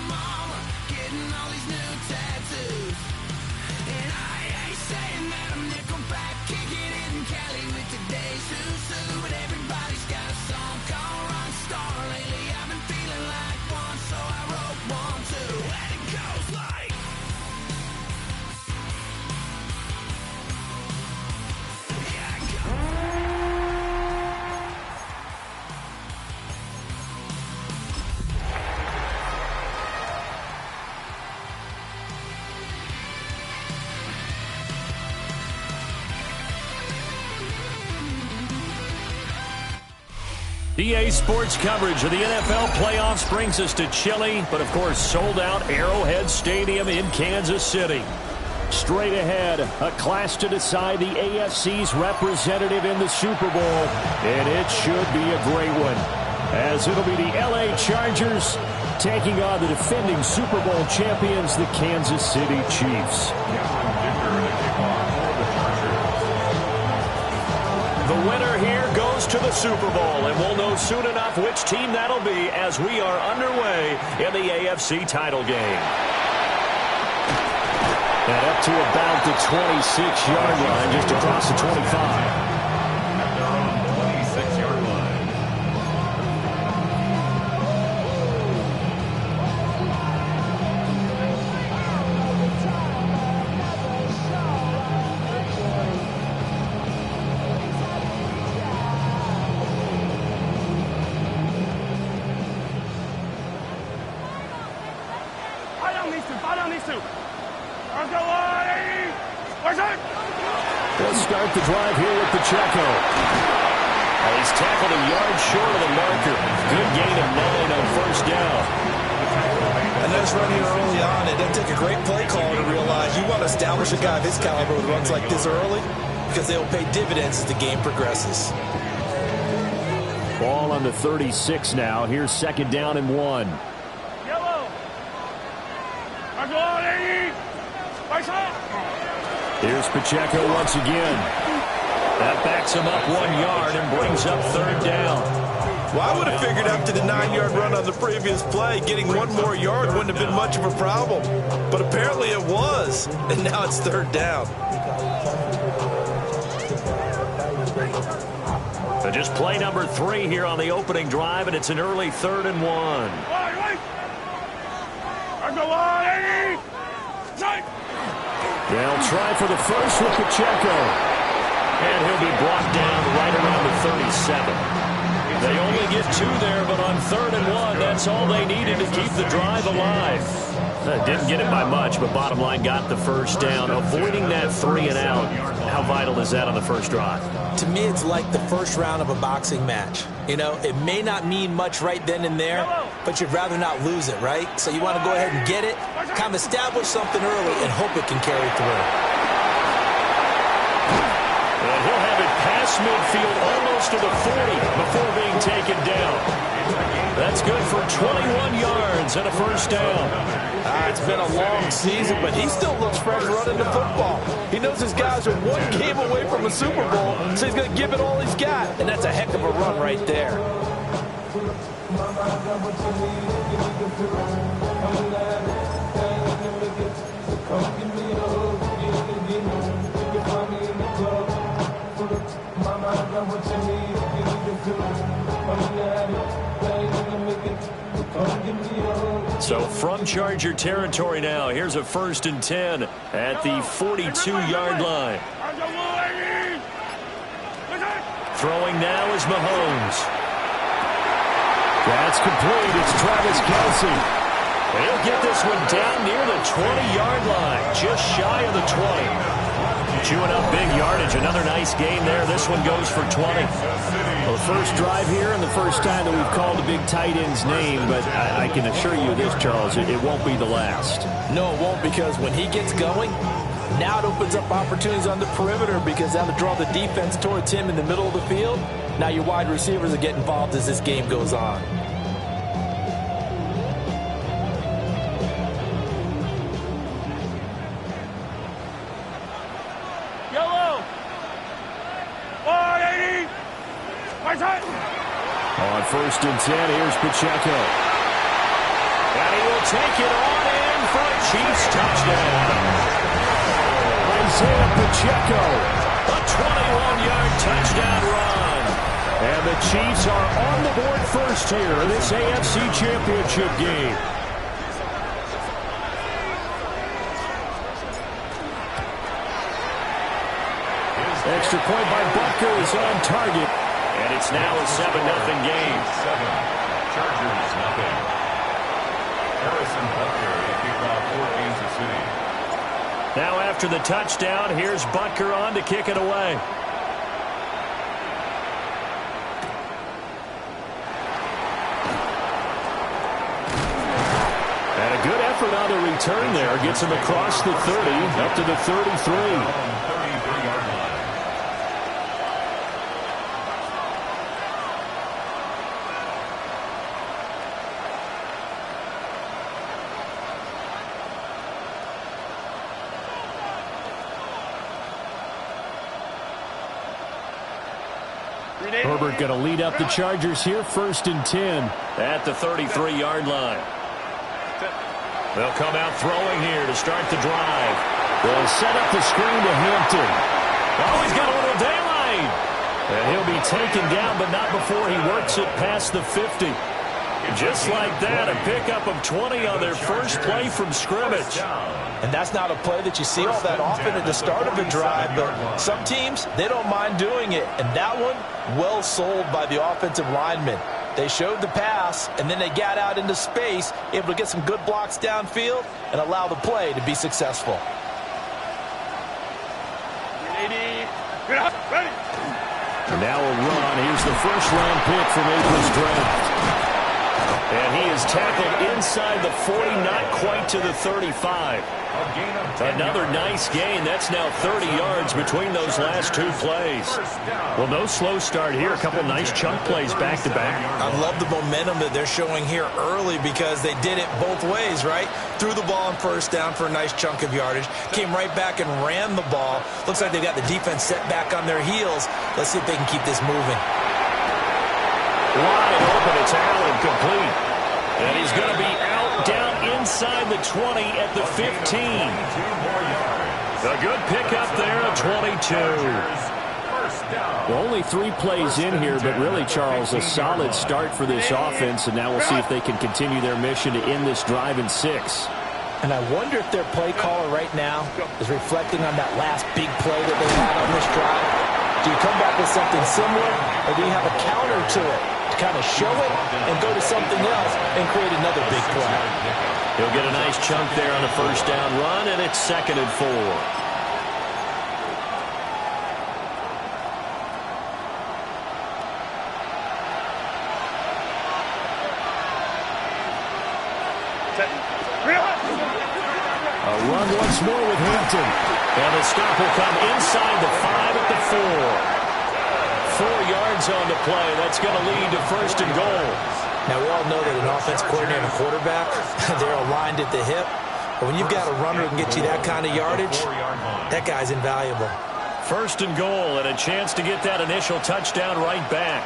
mama, getting all these new tattoos. And I ain't saying that I'm Nickelback, kicking it in Cali with today's who's who. But everybody's got a song called Rockstar. Lately I've been feeling like one, so I wrote one too. And it goes like EA Sports coverage of the NFL playoffs brings us to chilly, but of course sold out Arrowhead Stadium in Kansas City. Straight ahead, a clash to decide the AFC's representative in the Super Bowl, and it should be a great one, as it'll be the LA Chargers taking on the defending Super Bowl champions, the Kansas City Chiefs. The winner here goes to the Super Bowl, and we'll know soon enough which team that'll be as we are underway in the AFC title game. And up to about the 26-yard line, just across the 25. They'll start the drive here with Pacheco. He's tackled a yard short of the marker. Good gain of 9 on first down. A nice run here early on. It doesn't take a great play call to realize you want to establish a guy of his caliber with runs like this early because they'll pay dividends as the game progresses. Ball on the 36 now. Here's second down and 1. Here's Pacheco once again. That backs him up 1 yard and brings up third down. Well, I would have figured after the 9-yard run on the previous play, getting 1 more yard wouldn't have been much of a problem. But apparently it was, and now it's third down. So just play number 3 here on the opening drive, and it's an early 3rd and 1. They'll try for the first with Pacheco. And he'll be brought down right around the 37. They only get 2 there, but on 3rd and 1, that's all they needed to keep the drive alive. Didn't get it by much, but bottom line got the first down. Avoiding that 3 and out, how vital is that on the first drive? To me, it's like the first round of a boxing match. You know, it may not mean much right then and there, but you'd rather not lose it, right? So you want to go ahead and get it, kind of establish something early, and hope it can carry through. And he'll have it past midfield almost to the 40 before being taken down. That's good for 21 yards and a first down. It's been a long season, but he still looks fresh running the football. He knows his guys are 1 game away from a Super Bowl, so he's going to give it all he's got. And that's a heck of a run right there. So from Charger territory now, here's a 1st and 10 at the 42-yard line. Throwing now is Mahomes. That's complete. It's Travis Kelce. He'll get this one down near the 20-yard line, just shy of the 20. Chewing up big yardage. Another nice gain there. This one goes for 20. Well, the first drive here and the first time that we've called a big tight end's name, but I can assure you this, Charles, it won't be the last. No, it won't, because when he gets going, now it opens up opportunities on the perimeter because that'll draw the defense towards him in the middle of the field. Now your wide receivers will get involved as this game goes on. On 1st and 10, here's Pacheco. And he will take it on in for a Chiefs touchdown. Isaiah Pacheco, a 21-yard touchdown run. And the Chiefs are on the board first here in this AFC Championship game. Extra point by Butker is on target. And it's now a 7-0 game. 7, Chargers nothing. Harrison Butker, a kickoff for Kansas City. Now after the touchdown, here's Butker on to kick it away. And a good effort on the return there. Gets him across the 30, up to the 33. Herbert going to lead up the Chargers here, 1st and 10 at the 33-yard line. They'll come out throwing here to start the drive. They'll set up the screen to Hampton. Oh, he's got a little daylight. And he'll be taken down, but not before he works it past the 50. Just like that, a pickup of 20 on their first play from scrimmage. And that's not a play that you see all that often at the start of a drive, but some teams, they don't mind doing it. And that one, well sold by the offensive linemen. They showed the pass, and then they got out into space, able to get some good blocks downfield and allow the play to be successful. And now a run. Here's the first-round pick from April's draft. And he is tackled inside the 40, not quite to the 35. Another nice gain. That's now 30 yards between those last two plays. Well, no slow start here. A couple nice chunk plays back-to-back. I love the momentum that they're showing here early because they did it both ways, right? Threw the ball on first down for a nice chunk of yardage. Came right back and ran the ball. Looks like they've got the defense set back on their heels. Let's see if they can keep this moving. Wide open. It's Allen, complete. And he's going to be out down inside the 20 at the 15. A good pickup there at 22. Well, only 3 plays in here, but really, Charles, a solid start for this offense. And now we'll see if they can continue their mission to end this drive in 6. And I wonder if their play caller right now is reflecting on that last big play that they had on this drive. Do you come back with something similar, or do you have a counter to it to kind of show it and go to something else and create another big play? He'll get a nice chunk there on a first down run, and it's 2nd and 4. A run once more with Hampton. And the stop will come inside the 5 at the 4. 4 yards on the play. That's going to lead to 1st and goal. Now, we all know that an offense coordinator and a quarterback, they're aligned at the hip. But when you've got a runner who can get you that kind of yardage, that guy's invaluable. 1st and goal and a chance to get that initial touchdown right back.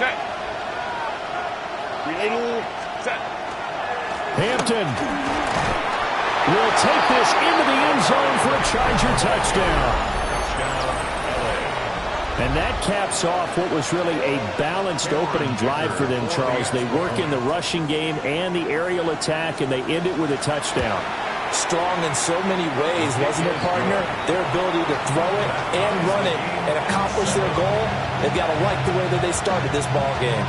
Set. Set. Hampton will take this into the end zone for a Charger touchdown. And that caps off what was really a balanced opening drive for them, Charles. They work in the rushing game and the aerial attack, and they end it with a touchdown. Strong in so many ways, wasn't it, partner? Their ability to throw it and run it and accomplish their goal, they've got to like the way that they started this ball game.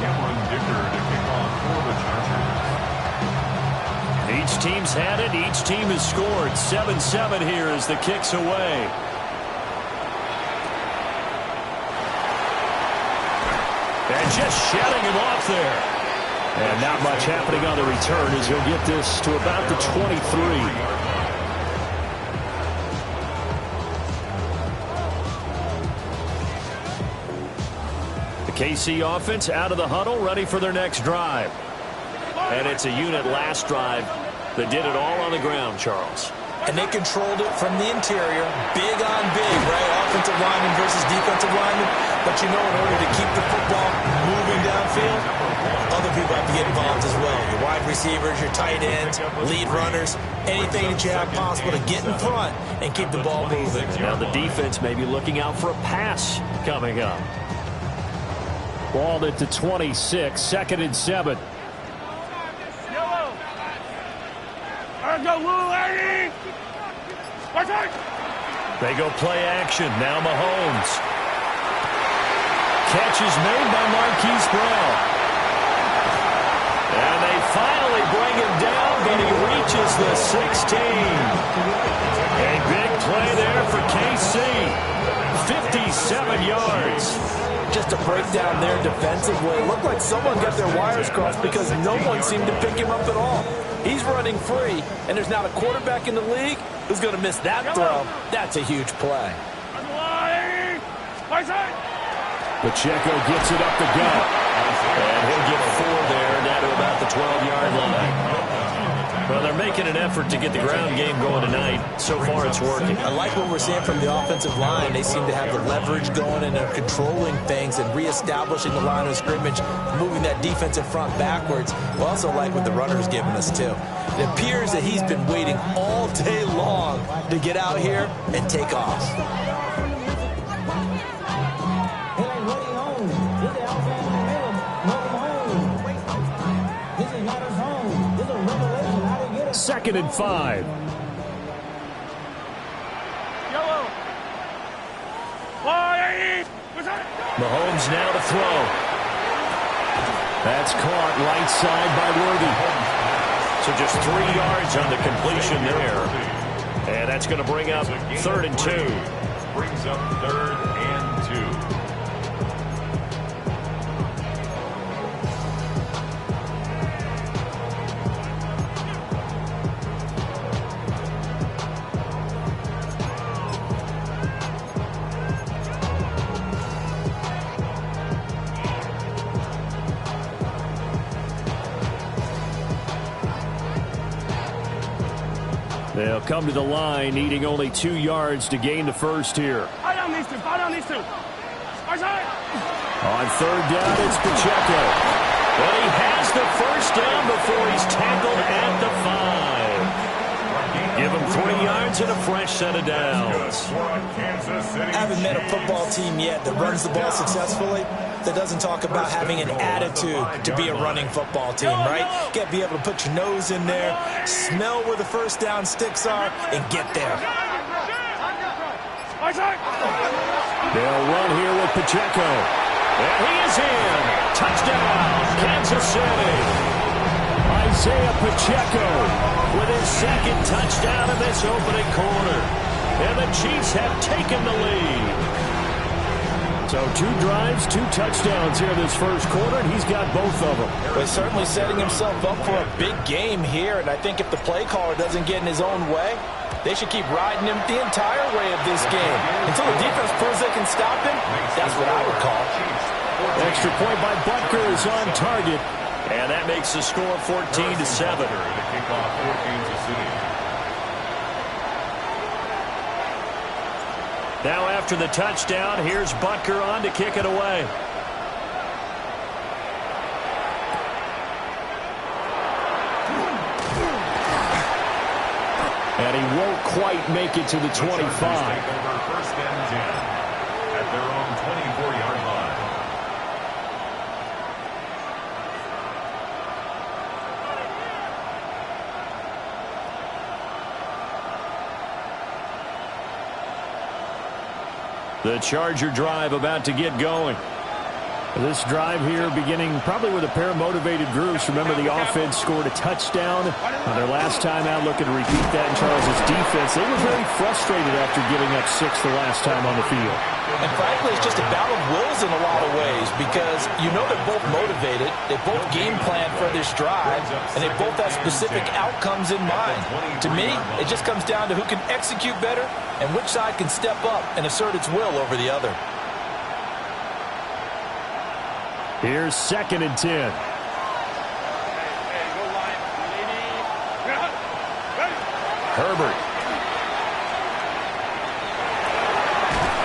Cameron Dicker to kick off for the Chargers. Each team's had it. Each team has scored. 7-7 here as the kick's away. And just shutting him off there. And not much happening on the return as he'll get this to about the 23. The KC offense out of the huddle, ready for their next drive. And it's a unit last drive that did it all on the ground, Charles. And they controlled it from the interior, big on big, right? Offensive lineman versus defensive lineman. But you know, in order to keep the football moving downfield, other people have to get involved wide receivers, your tight ends, lead runners, anything that you have possible to get in front and keep the ball moving. Now the defense may be looking out for a pass coming up. Balled it to 26, 2nd and 7. They go play action. Now Mahomes. Catch is made by Marquise Brown. And they finally bring him down, but he reaches the 16. A big play there for KC. 57 yards. Just a breakdown there defensively. It looked like someone got their wires crossed because no one seemed to pick him up at all. He's running free, and there's not a quarterback in the league who's going to miss that throw. That's a huge play. Pacheco gets it up the gut. And he'll get 4 there, down to about the 12-yard line. Well, they're making an effort to get the ground game going tonight. So far, it's working. I like what we're seeing from the offensive line. They seem to have the leverage going, and they're controlling things and reestablishing the line of scrimmage, moving that defensive front backwards. We also like what the runner's giving us, too. It appears that he's been waiting all day long to get out here and take off. Second and 5. Mahomes now to throw. That's caught right side by Worthy. So just 3 yards on the completion there. And that's going to bring up 3rd and 2. Brings up 3rd and 2. They'll come to the line, needing only 2 yards to gain the first here. I don't need to. On 3rd down, it's Pacheco. But he has the first down before he's tackled at the 5. Give him 3 yards and a fresh set of downs. I haven't met a football team yet that runs the ball successfully that doesn't talk about having an attitude to be a running football team, right? You got to be able to put your nose in there, smell where the first down sticks are, and get there. They'll run here with Pacheco. And he is in. Touchdown, Kansas City. Isaiah Pacheco with his 2nd touchdown in this opening quarter. And the Chiefs have taken the lead. So 2 drives, 2 touchdowns here this first quarter, and he's got both of them. Well, he's certainly setting himself up for a big game here, and I think if the play caller doesn't get in his own way, they should keep riding him the entire way of this game. Until the defense proves they can stop him, that's what I would call. Extra point by Butker is on target, and that makes the score 14-7. To kick off for Kansas City. Now after the touchdown, here's Butker on to kick it away. And he won't quite make it to the 25. Take over 1st and 10 at their own 24-yard line. The Charger drive about to get going. This drive here beginning probably with a pair of motivated groups. Remember, the offense scored a touchdown on their last time out. Looking to repeat that in Charles' defense. They were very frustrated after giving up 6 the last time on the field. And frankly, it's just a battle of wills in a lot of ways because you know they're both motivated. They both game plan for this drive, and they both have specific outcomes in mind. To me, it just comes down to who can execute better and which side can step up and assert its will over the other. Here's 2nd and 10. Herbert.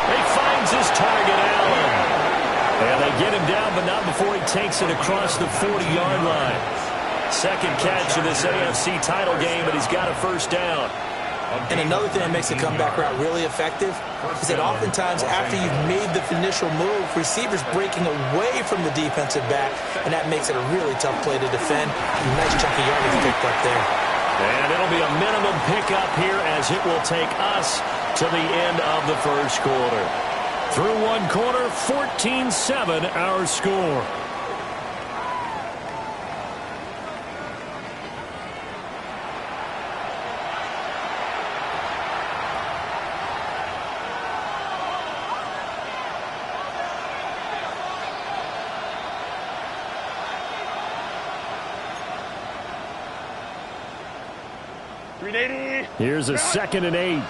He finds his target, Allen. And they get him down, but not before he takes it across the 40-yard line. Second catch of this AFC title game, and he's got a first down. And another thing that makes the comeback route really effective is that oftentimes after you've made the initial move, receivers breaking away from the defensive back, and that makes it a really tough play to defend. Nice chunk of yardage picked up there. And it'll be a minimum pickup here as it will take us to the end of the first quarter. Through one quarter, 14-7 our score. Here's a 2nd and 8.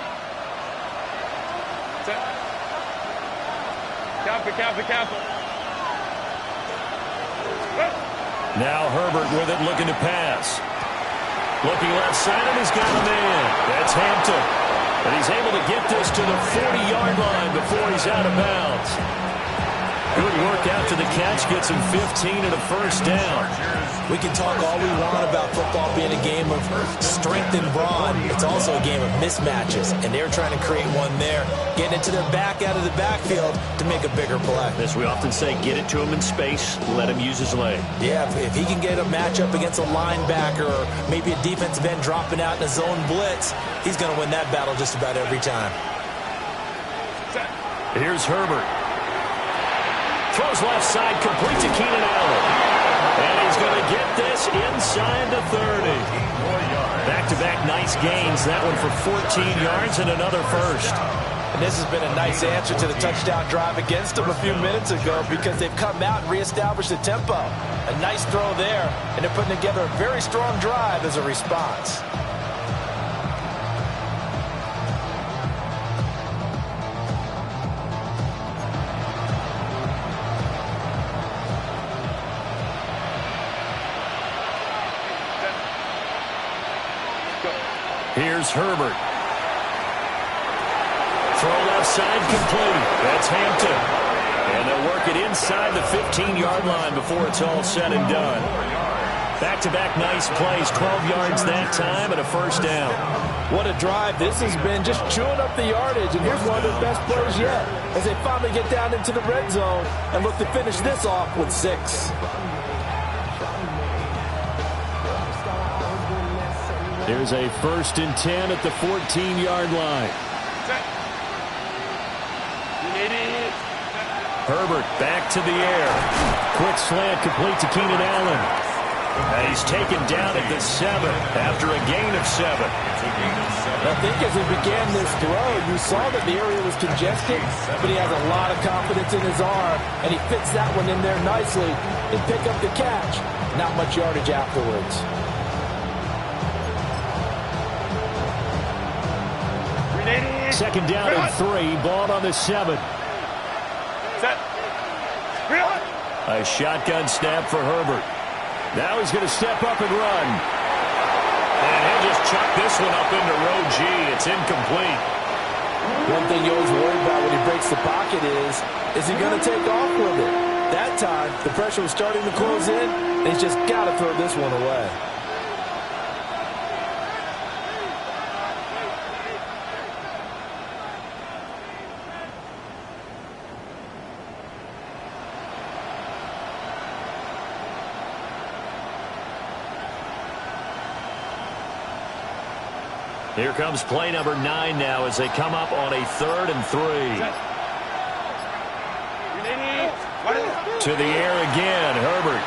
Careful. Now Herbert with it, looking to pass. Looking left side, and he's got a man. That's Hampton. And he's able to get this to the 40-yard line before he's out of bounds. Good work out to the catch. Gets him 15 and a first down. We can talk all we want about football being a game of strength and brawn. It's also a game of mismatches, and they're trying to create one there, getting it to their back out of the backfield to make a bigger play. As we often say, get it to him in space, let him use his leg. Yeah, if he can get a matchup against a linebacker or maybe a defensive end dropping out in a zone blitz, he's going to win that battle just about every time. Here's Herbert. Throws left side, complete to Keenan Allen. And he's going to get this inside the 30. Back-to-back nice gains. That one for 14 yards and another first. And this has been a nice answer to the touchdown drive against them a few minutes ago because they've come out and reestablished the tempo. A nice throw there, and they're putting together a very strong drive as a response. Here's Herbert. Throw left side, complete. That's Hampton. And they'll work it inside the 15-yard line before it's all said and done. Back-to-back nice plays, 12 yards that time and a first down. What a drive this has been, just chewing up the yardage, and here's one of their best plays yet as they finally get down into the red zone and look to finish this off with 6. There's a 1st and 10 at the 14-yard line. Herbert back to the air. Quick slant complete to Keenan Allen. And he's taken down at the 7 after a gain of 7. I think as he began this throw, you saw that the area was congested, but he has a lot of confidence in his arm, and he fits that one in there nicely and pick up the catch. Not much yardage afterwards. Second down and 3. Ball on the 7. A shotgun snap for Herbert. Now he's going to step up and run. And he'll just chuck this one up into row G. It's incomplete. One thing you always worry about when he breaks the pocket is he going to take off with it? That time, the pressure was starting to close in, and he's just got to throw this one away. Here comes play number 9 now as they come up on a 3rd and 3. To the air again, Herbert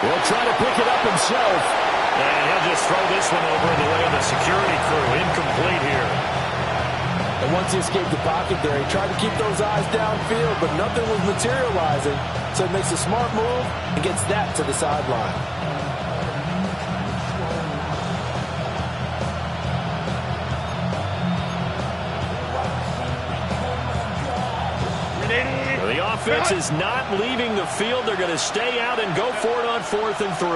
will try to pick it up himself. And he'll just throw this one over in the way of the security crew. Incomplete here. And once he escaped the pocket there, he tried to keep those eyes downfield, but nothing was materializing. So he makes a smart move and gets that to the sideline. The offense is not leaving the field. They're going to stay out and go for it on 4th and 3.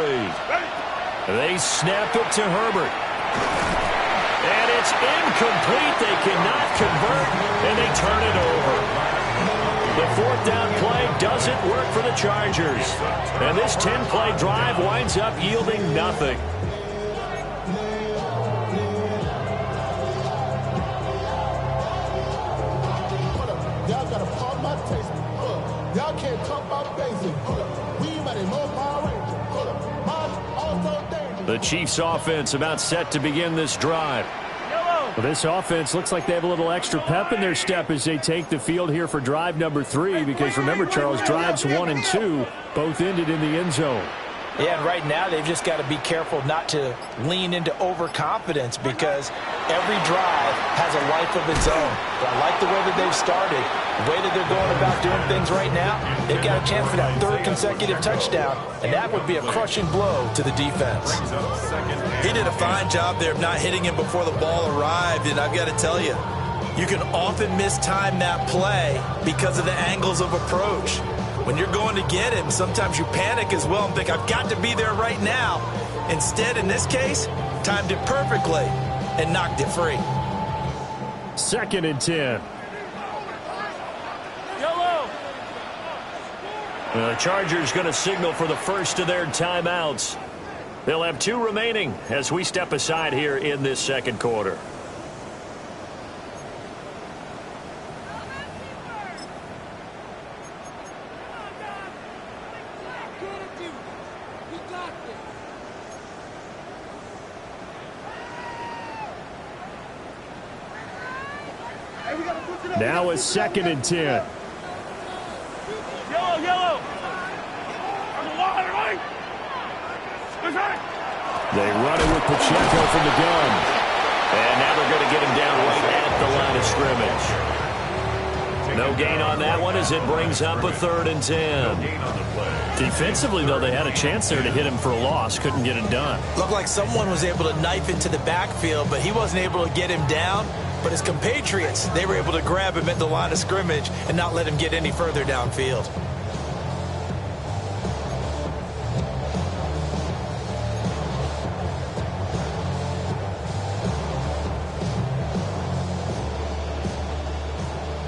They snap it to Herbert. And it's incomplete. They cannot convert, and they turn it over. The fourth down play doesn't work for the Chargers. And this 10-play drive winds up yielding nothing. Y'all got to pump my taste. Y'all can't talk about basic. We ready, more Power Ranger. Also dangerous. The Chiefs offense about set to begin this drive. Well, this offense looks like they have a little extra pep in their step as they take the field here for drive number 3, because remember, Charles, drives 1 and 2 both ended in the end zone. Yeah, and right now they've just got to be careful not to lean into overconfidence, because every drive has a life of its own. But I like the way that they've started, the way that they're going about doing things right now. They've got a chance for that 3rd consecutive touchdown, and that would be a crushing blow to the defense. He did a fine job there of not hitting him before the ball arrived, and I've got to tell you, you can often mistime that play because of the angles of approach. When you're going to get him, sometimes you panic as well and think, I've got to be there right now. Instead, in this case, timed it perfectly and knocked it free. 2nd and 10. The Chargers going to signal for the first of their timeouts. They'll have 2 remaining as we step aside here in this second quarter. Now it's 2nd and 10. Yellow. They run it with Pacheco from the gun. And now they're going to get him down right at the line of scrimmage. No gain on that one as it brings up a 3rd and 10. Defensively, though, they had a chance there to hit him for a loss. Couldn't get it done. Looked like someone was able to knife into the backfield, but he wasn't able to get him down. But his compatriots, they were able to grab him at the line of scrimmage and not let him get any further downfield.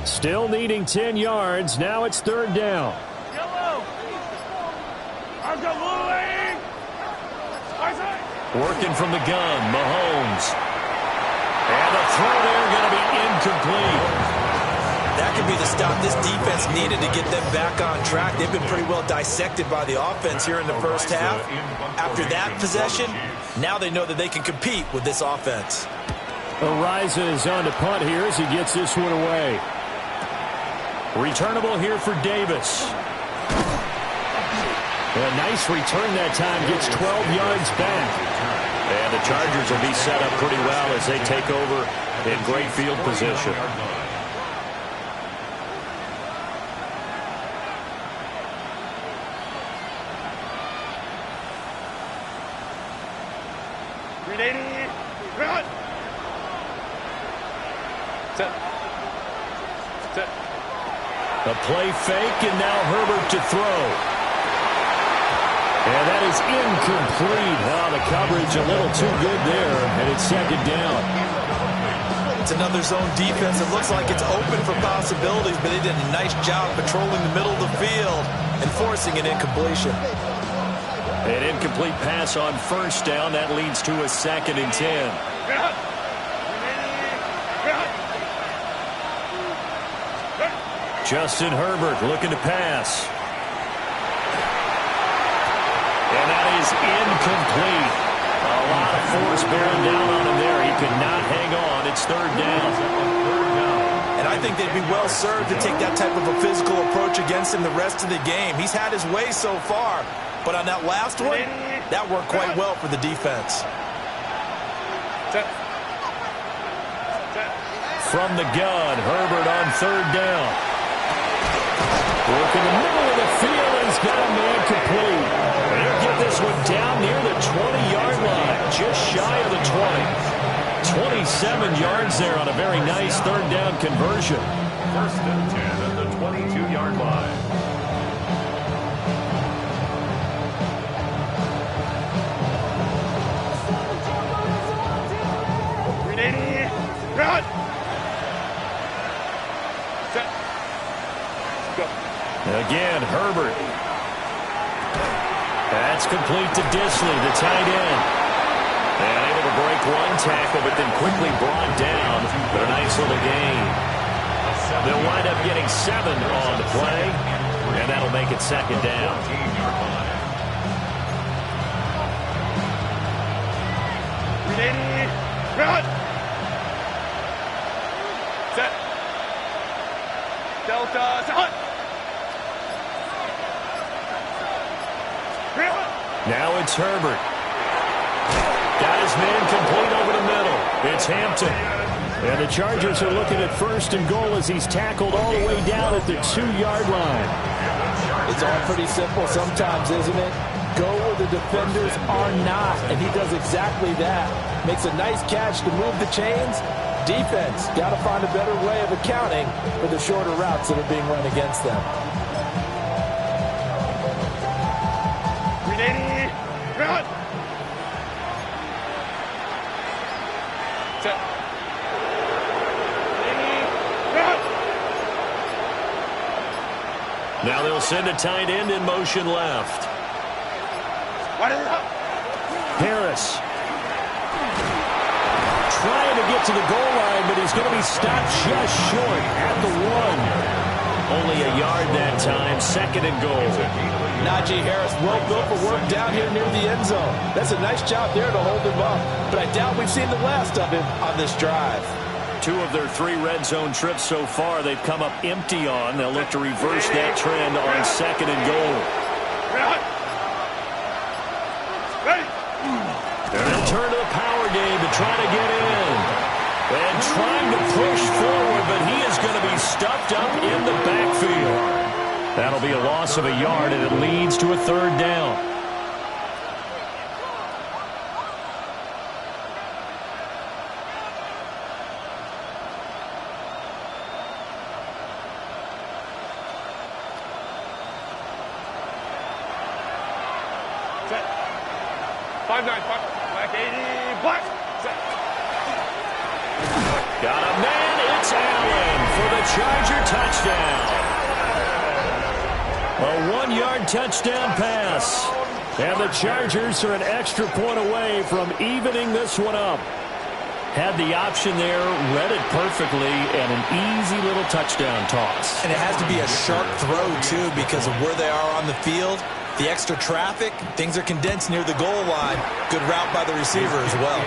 Still needing 10 yards. Now it's 3rd down. Working from the gun, Mahomes. And the throw there going to be incomplete. That could be the stop this defense needed to get them back on track. They've been pretty well dissected by the offense here in the first half. After that possession, now they know that they can compete with this offense. Ariza is on to punt here as he gets this one away. Returnable here for Davis. A nice return that time, gets 12 yards back. And the Chargers will be set up pretty well as they take over in great field position. A play fake, and now Herbert to throw. And that is incomplete. Oh, the coverage a little too good there, and it's 2nd down. It's another zone defense. It looks like it's open for possibilities, but they did a nice job patrolling the middle of the field and forcing an incompletion. An incomplete pass on 1st down. That leads to a 2nd and 10. Justin Herbert looking to pass. And that is incomplete. A lot of force bearing down on him there. He could not hang on. It's 3rd down. And I think they'd be well served to take that type of a physical approach against him the rest of the game. He's had his way so far, but on that last one, that worked quite well for the defense. From the gun, Herbert on 3rd down. Work in the middle of the field, and he's got a man complete. And he'll get this one down near the 20-yard line, just shy of the 20. 27 yards there on a very nice 3rd down conversion. 1st and 10 at the 22-yard line. Go. That's complete to Disley, the tight end. And able to break one tackle, but then quickly brought down. But a nice little gain. They'll wind up getting 7 on the play, and that'll make it second down. Ready, run. Set. Delta, set. Now it's Herbert. Got his man complete over the middle. It's Hampton. And the Chargers are looking at 1st and goal as he's tackled all the way down at the 2-yard line. It's all pretty simple sometimes, isn't it? Go where the defenders are not, and he does exactly that. Makes a nice catch to move the chains. Defense, got to find a better way of accounting for the shorter routes that are being run against them. Ready, run. Set. Ready, run. Now they'll send a tight end in motion left. What is up? Harris. Trying to get to the goal line, but he's going to be stopped just short at the 1. Only a yard that time, 2nd and goal. Najee Harris, well built for work down here near the end zone. That's a nice job there to hold him up. But I doubt we've seen the last of him on this drive. 2 of their 3 red zone trips so far, they've come up empty on. They'll look to reverse that trend on 2nd and goal. And they'll turn to the power game to try to get in. And trying to push forward, but he is going to be stuffed up in the backfield. That'll be a loss of a yard, and it leads to a 3rd down. Set. 5-9, black 80, black. Set. Got a man, it's Allen for the Charger touchdown. A 1-yard touchdown pass. And the Chargers are an extra point away from evening this one up. Had the option there, read it perfectly, and an easy little touchdown toss. And it has to be a sharp throw, too, because of where they are on the field. The extra traffic, things are condensed near the goal line. Good route by the receiver as well.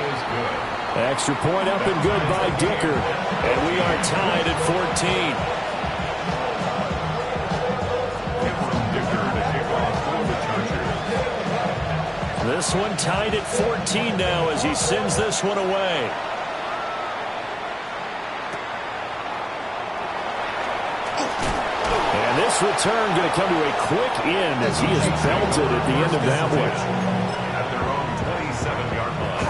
Extra point up and good by Dicker. And we are tied at 14. This one tied at 14 now as he sends this one away. And this return going to come to a quick end as he is belted at the end of that one. At their own 27-yard line.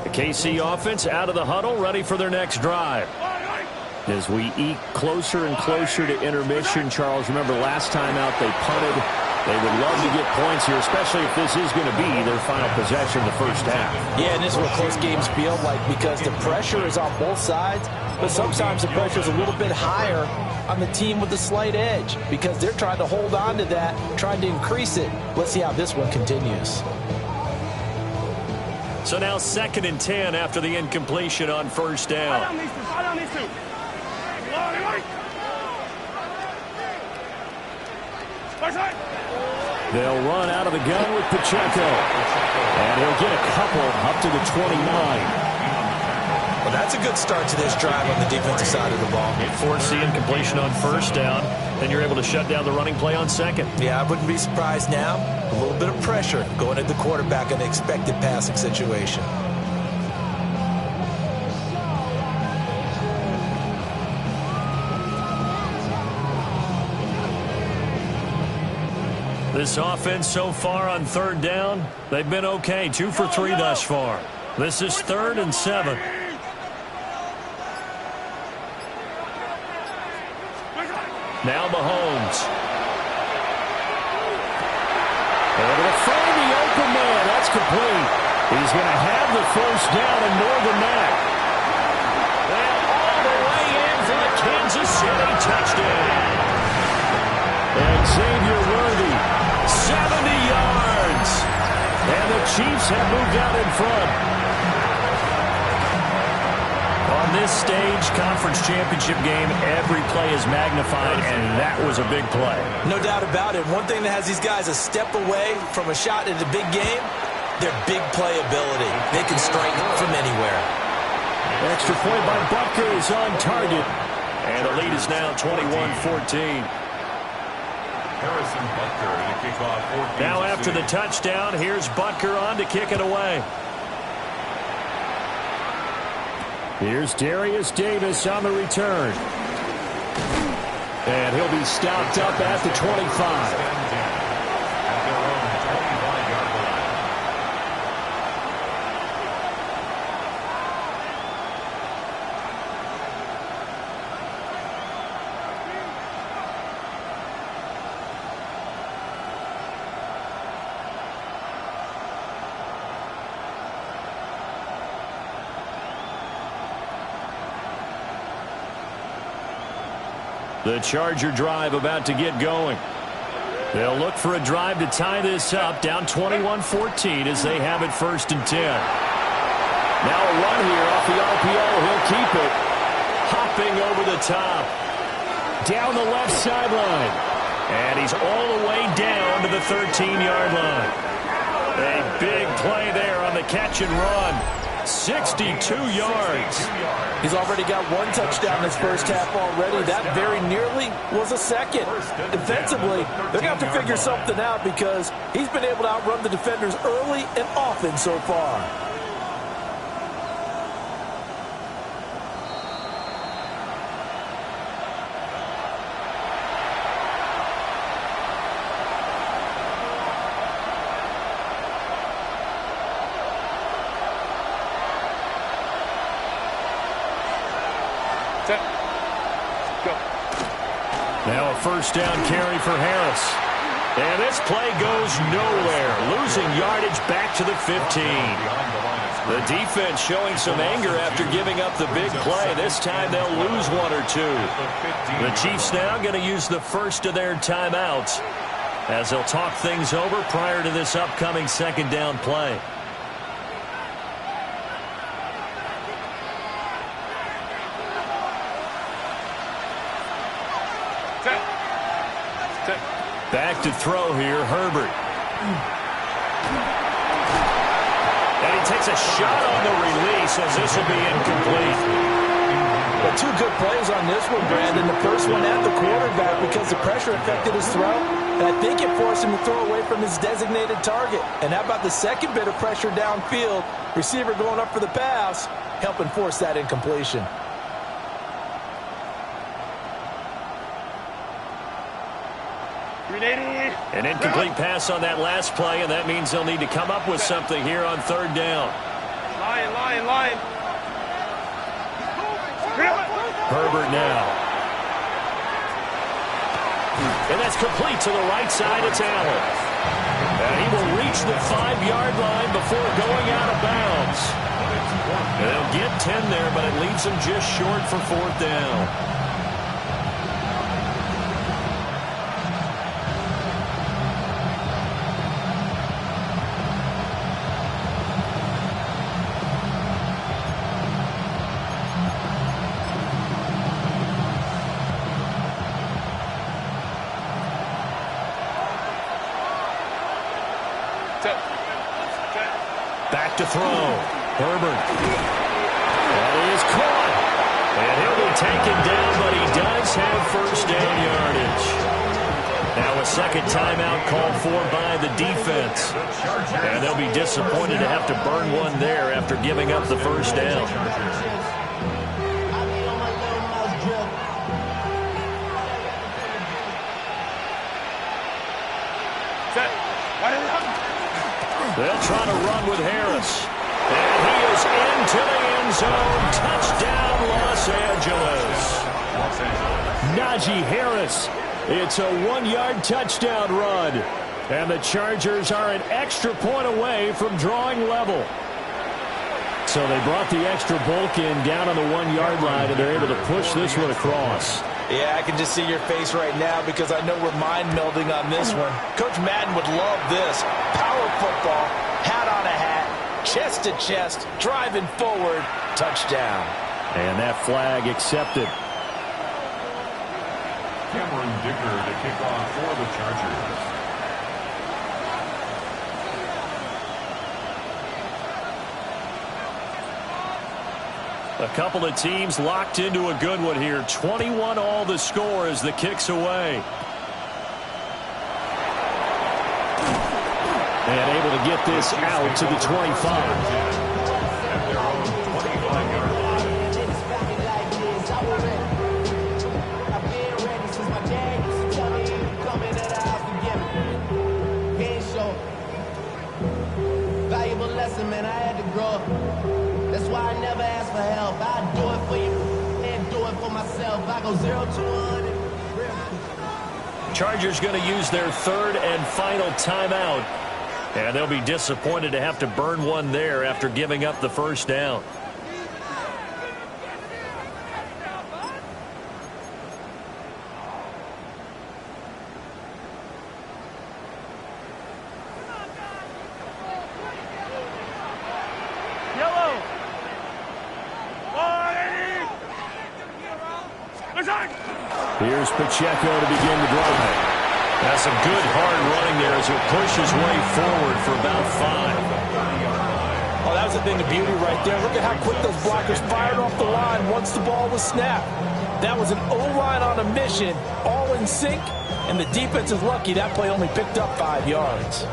The KC offense out of the huddle, ready for their next drive. As we eke closer and closer to intermission, Charles, remember last time out they punted. They would love to get points here, especially if this is going to be their final possession in the first half. Yeah, and this is what close games feel like because the pressure is on both sides, but sometimes the pressure is a little bit higher on the team with the slight edge because they're trying to hold on to that, trying to increase it. Let's see how this one continues. So now 2nd and 10 after the incompletion on first down. They'll run out of the gun with Pacheco. And he'll get a couple up to the 29. Well, that's a good start to this drive on the defensive side of the ball. Force the incompletion on first down. Then you're able to shut down the running play on 2nd. Yeah, I wouldn't be surprised now. A little bit of pressure going at the quarterback in an expected passing situation. This offense so far on 3rd down, they've been okay. 2 for 3 thus far. This is 3rd and 7. Now Mahomes. Able to find the open man. That's complete. He's going to have the first down and more than that. And all the way in for the Kansas City touchdown. And Xavier Worthy, 70 yards. And the Chiefs have moved out in front. On this stage, conference championship game, every play is magnified, and that was a big play. No doubt about it. One thing that has these guys a step away from a shot in the big game, their big play ability. They can strike from anywhere. Extra point by Butker is on target. And the lead is now 21-14. Harrison Butker to kick off 14. Now after the touchdown, here's Butker on to kick it away. Here's Darius Davis on the return. And he'll be stopped up at the 25. The Charger drive about to get going. They'll look for a drive to tie this up, down 21-14 as they have it 1st and 10. Now a run here off the RPO. He'll keep it. Hopping over the top. Down the left sideline. And he's all the way down to the 13-yard line. A big play there on the catch and run. 62 yards. He's already got one touchdown in his first half already. That very nearly was a second. Defensively, they're going to have to figure something out because he's been able to outrun the defenders early and often so far. Now a first down carry for Harris. And this play goes nowhere. Losing yardage back to the 15. The defense showing some anger after giving up the big play. This time they'll lose one or two. The Chiefs now going to use the first of their timeouts as they'll talk things over prior to this upcoming second down play. Back to throw here, Herbert. And he takes a shot on the release as this will be incomplete. Well, two good plays on this one, Brandon. The first one at the quarterback because the pressure affected his throw. And I think it forced him to throw away from his designated target. And how about the second bit of pressure downfield? Receiver going up for the pass, helping force that incompletion. An incomplete pass on that last play, and that means they'll need to come up with something here on third down. Lion. Herbert now. And that's complete to the right side. It's Allen. And he will reach the 5-yard line before going out of bounds. And they'll get 10 there, but it leaves them just short for fourth down. Back to throw. Herbert. And he is caught. And he'll be taken down, but he does have first down yardage. Now a second timeout called for by the defense. And they'll be disappointed to have to burn one there after giving up the first down. They'll try to run with Harris. And he is into the end zone. Touchdown, Los Angeles. Najee Harris. It's a 1-yard touchdown run. And the Chargers are an extra point away from drawing level. So they brought the extra bulk in down on the 1-yard line, and they're able to push this one across. Yeah, I can just see your face right now because I know we're mind melding on this one. Coach Madden would love this. Power football, hat on a hat, chest to chest, driving forward, touchdown. And that flag accepted. Cameron Dicker to kick off for the Chargers. A couple of teams locked into a good one here. 21 all the score as the kick's away. And able to get this out to the 25. Valuable lesson, man. I had to grow up. That's why I never ask for help. I do it for you and do it for myself. I go 0 to 1. Chargers going to use their third and final timeout. And they'll be disappointed to have to burn one there after giving up the first down. Here's Pacheco to begin the drive. That's some good hard running there as he pushes his way forward for about 5. Oh, that was a thing of beauty right there. Look at how quick those blockers fired off the line once the ball was snapped. That was an O-line on a mission, all in sync, and the defense is lucky that play only picked up 5 yards.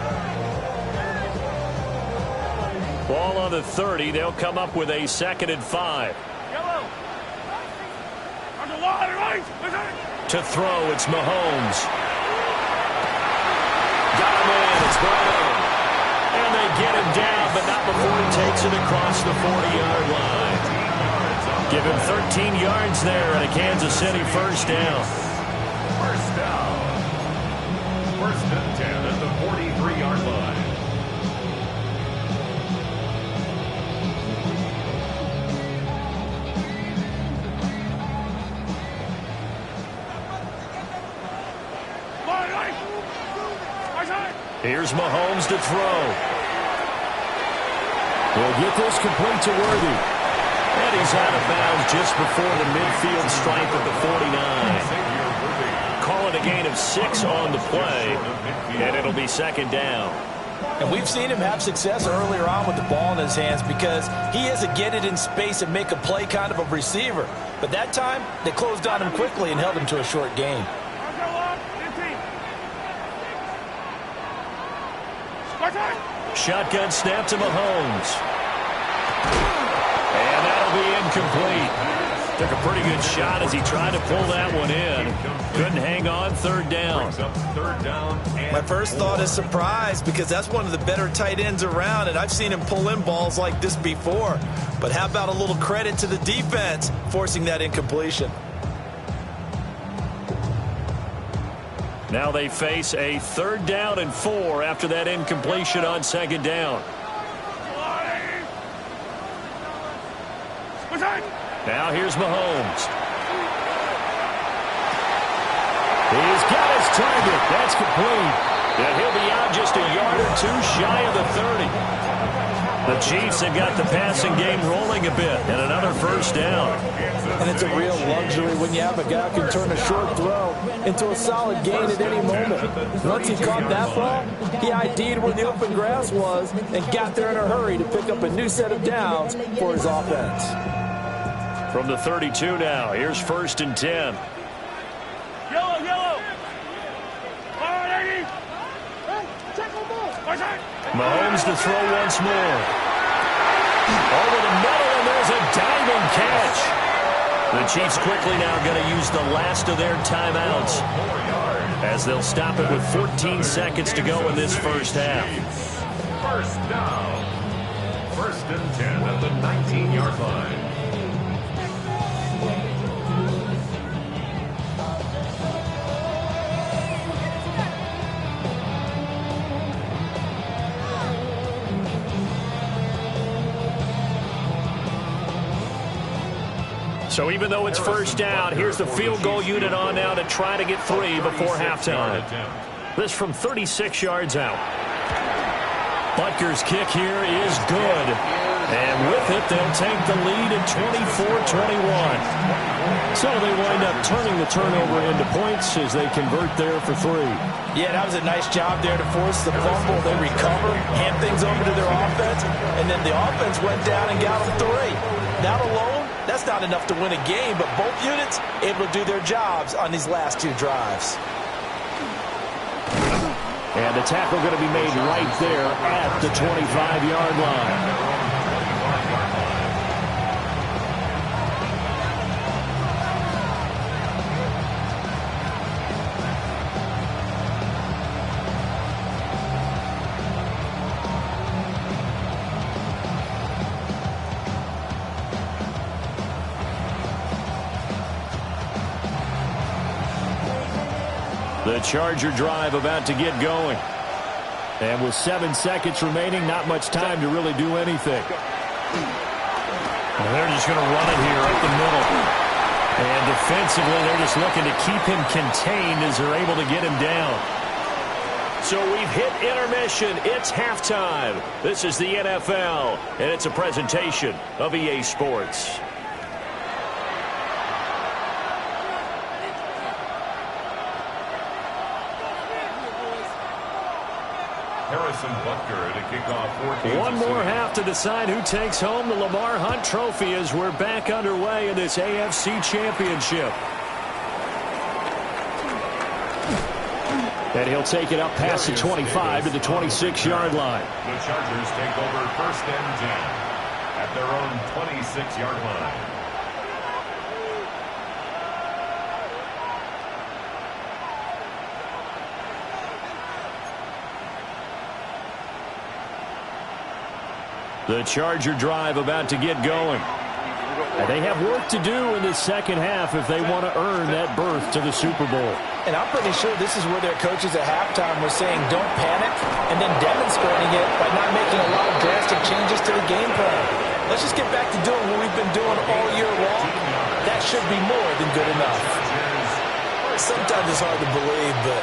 Ball on the 30. They'll come up with a 2nd and 5. To throw, it's Mahomes. Got him in, it's Brown. And they get him down, but not before he takes it across the 40-yard line. Give him 13 yards there and a Kansas City first down. First down. 1st and 10 at the 43-yard line. Here's Mahomes to throw. He'll get this complete to Worthy. And he's out of bounds just before the midfield stripe at the 49. Call it a gain of 6 on the play, and it'll be 2nd down. And we've seen him have success earlier on with the ball in his hands because he is a get it in space and make a play kind of a receiver. But that time, they closed on him quickly and held him to a short gain. Shotgun snap to Mahomes. And that'll be incomplete. Took a pretty good shot as he tried to pull that one in. Couldn't hang on, 3rd down. My first thought is surprise because that's one of the better tight ends around, and I've seen him pull in balls like this before. But how about a little credit to the defense forcing that incompletion? Now they face a 3rd down and 4 after that incompletion on 2nd down. Now here's Mahomes. He's got his target. That's complete. And he'll be out just a yard or 2 shy of the 30. The Chiefs have got the passing game rolling a bit, and another first down. And it's a real luxury when you have a guy who can turn a short throw into a solid gain at any moment. Once he caught that ball, he ID'd where the open grass was and got there in a hurry to pick up a new set of downs for his offense. From the 32 now, here's 1st and 10. Mahomes to throw once more. Over the middle, and there's a diving catch. The Chiefs quickly now going to use the last of their timeouts as they'll stop it with 14 seconds to go in this first half. First down. 1st and 10 at the 19-yard line. So even though it's first down, here's the field goal unit on now to try to get 3 before halftime. This from 36 yards out. Butker's kick here is good. And with it, they'll take the lead at 24-21. So they wind up turning the turnover into points as they convert there for 3. Yeah, that was a nice job there to force the fumble. They recover, hand things over to their offense, and then the offense went down and got them 3. That alone, that's not enough to win a game, but both units able to do their jobs on these last 2 drives. And the tackle going to be made right there at the 25-yard line. The Charger drive about to get going. And with 7 seconds remaining, not much time to really do anything. And they're just going to run it here up the middle. And defensively, they're just looking to keep him contained as they're able to get him down. So we've hit intermission. It's halftime. This is the NFL, and it's a presentation of EA Sports. Harrison Butker to kick off 14. One more half to decide who takes home the Lamar Hunt Trophy as we're back underway in this AFC Championship. And he'll take it up past the 25 to the 26-yard line. The Chargers take over 1st and 10 at their own 26-yard line. The Charger drive about to get going. And they have work to do in the second half if they want to earn that berth to the Super Bowl. And I'm pretty sure this is where their coaches at halftime were saying don't panic and then demonstrating it by not making a lot of drastic changes to the game plan. Let's just get back to doing what we've been doing all year long. That should be more than good enough. Sometimes it's hard to believe, but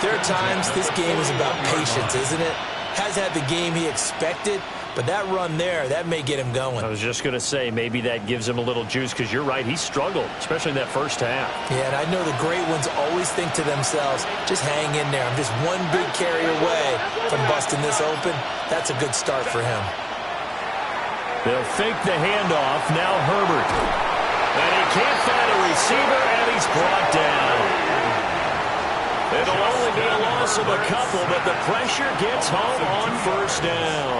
there are times this game is about patience, isn't it? Has had the game he expected, but that run there, that may get him going. I was just going to say, maybe that gives him a little juice, because you're right, he struggled, especially in that first half. Yeah, and I know the great ones always think to themselves, just hang in there. I'm just one big carry away from busting this open. That's a good start for him. They'll fake the handoff. Now Herbert. And he can't find a receiver, and he's brought down. It'll only be a loss of a couple, but the pressure gets home on 1st down.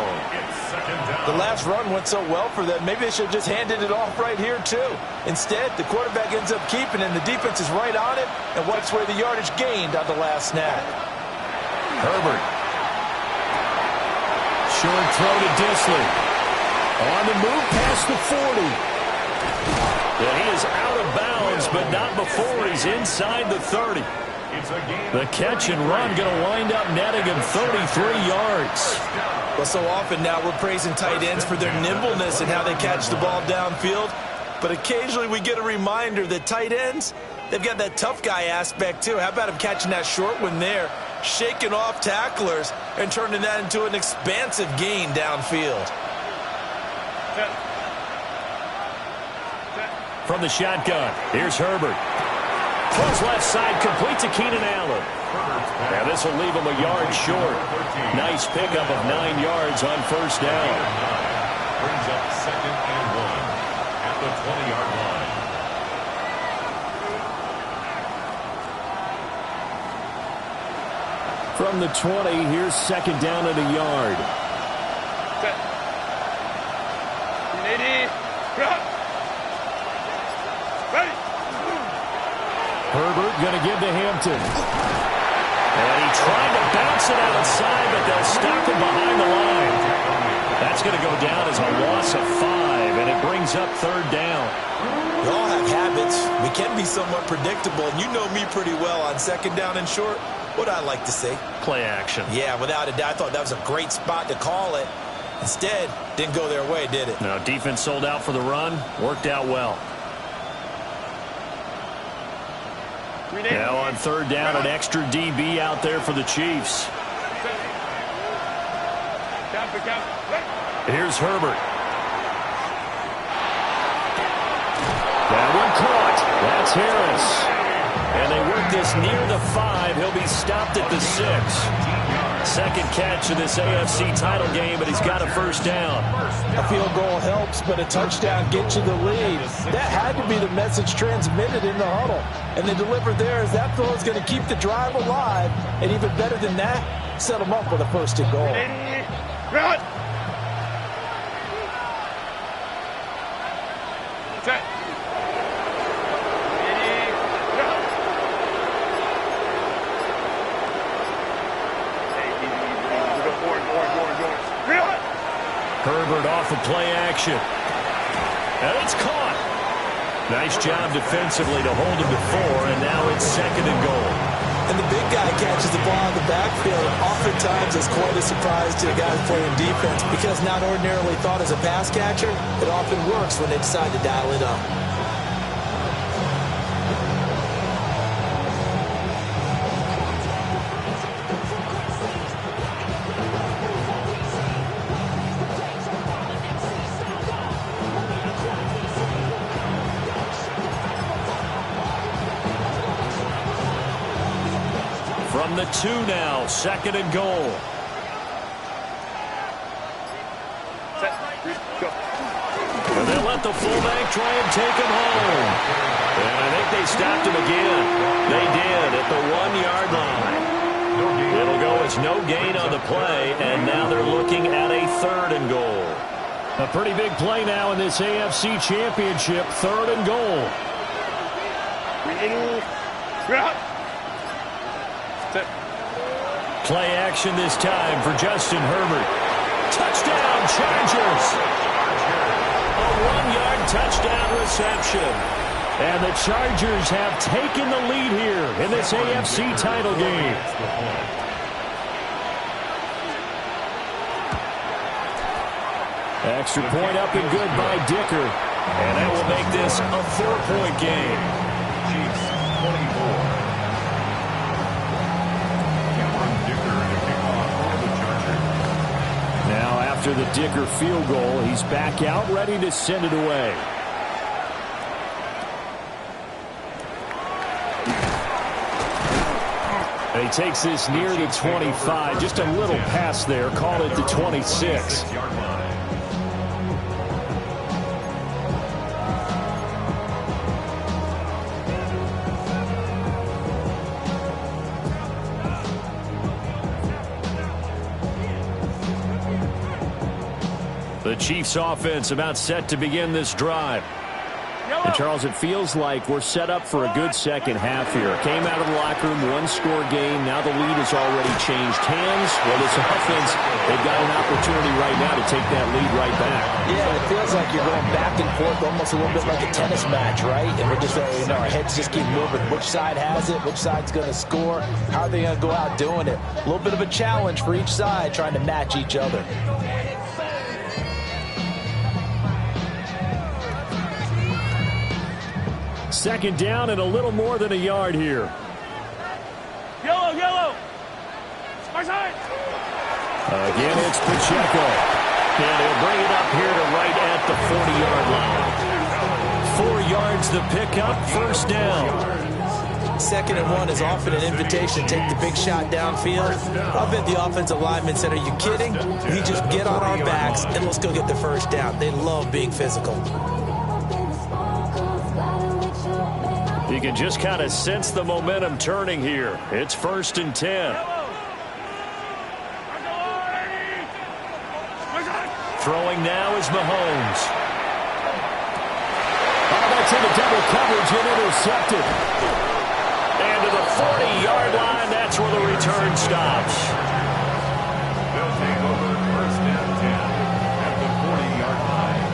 The last run went so well for them, maybe they should have just handed it off right here, too. Instead, the quarterback ends up keeping it, and the defense is right on it and wipes away the yardage gained on the last snap. Herbert. Short throw to Dissly. On the move past the 40. And he is out of bounds, but not before he's inside the 30. The catch and run going to wind up netting him 33 yards. Well, so often now we're praising tight ends for their nimbleness and how they catch the ball downfield. But occasionally we get a reminder that tight ends, they've got that tough guy aspect too. How about him catching that short one there, shaking off tacklers, and turning that into an expansive gain downfield. From the shotgun, here's Herbert. Throws left side, complete to Keenan Allen. Now this will leave him a yard short. Nice pickup of 9 yards on 1st down. Brings up 2nd and 1 at the 20-yard line. From the 20, here's 2nd down at a yard. Herbert going to give to Hampton. And he tried to bounce it outside, but they'll stop him behind the line. That's going to go down as a loss of 5, and it brings up 3rd down. We all have habits. We can be somewhat predictable, and you know me pretty well on 2nd down and short. What I like to say? Play action. Yeah, without a doubt. I thought that was a great spot to call it. Instead, didn't go their way, did it? No, defense sold out for the run. Worked out well. Now on third down, an extra DB out there for the Chiefs. Here's Herbert. That one caught. That's Harris. And they work this near the 5. He'll be stopped at the 6. Second catch of this AFC title game, but he's got a first down. A field goal helps, but a touchdown gets you the lead. That had to be the message transmitted in the huddle. And they delivered there as that throw is going to keep the drive alive. And even better than that, set them up with a first and goal. Herbert off of play action. And it's caught. Nice job defensively to hold him to 4, and now it's second and goal. And the big guy catches the ball in the backfield, and oftentimes it's quite a surprise to the guys playing defense because not ordinarily thought as a pass catcher, it often works when they decide to dial it up. From the 2 now, second and goal. And they let the fullback try and take him home. And I think they stopped him again. They did at the 1-yard line. It'll go as no gain on the play, and now they're looking at a third and goal. A pretty big play now in this AFC Championship, third and goal. Play action this time for Justin Herbert. Touchdown, Chargers! A 1-yard touchdown reception. And the Chargers have taken the lead here in this AFC title game. Extra point up and good by Dicker. And that will make this a 4-point game. Chiefs 24. Now after the Dicker field goal, he's back out ready to send it away. And he takes this near the 25. Just a little pass there. Call it the 26. The Chiefs offense about set to begin this drive. And Charles, it feels like we're set up for a good second half here. Came out of the locker room, 1-score game. Now the lead has already changed hands. Well, this offense, they've got an opportunity right now to take that lead right back. Yeah, it feels like you're going back and forth almost a little bit like a tennis match, right? And we're just, our heads just keep moving. Which side has it? Which side's going to score? How are they going to go out doing it? A little bit of a challenge for each side trying to match each other. Second down and a little more than a yard here. Yellow, yellow. My side. Again, it's Pacheco. And he'll bring it up here to right at the 40-yard line. 4 yards the pickup, first down. Second and 1 is often an invitation. Take the big shot downfield. I bet the offensive lineman said, are you kidding? We just get on our backs and let's go get the first down. They love being physical. You can just kind of sense the momentum turning here. It's 1st and 10. Throwing now is Mahomes. Oh, that's into double coverage and intercepted. And to the 40-yard line, that's where the return stops. They'll take over 1st and 10 at the 40-yard line.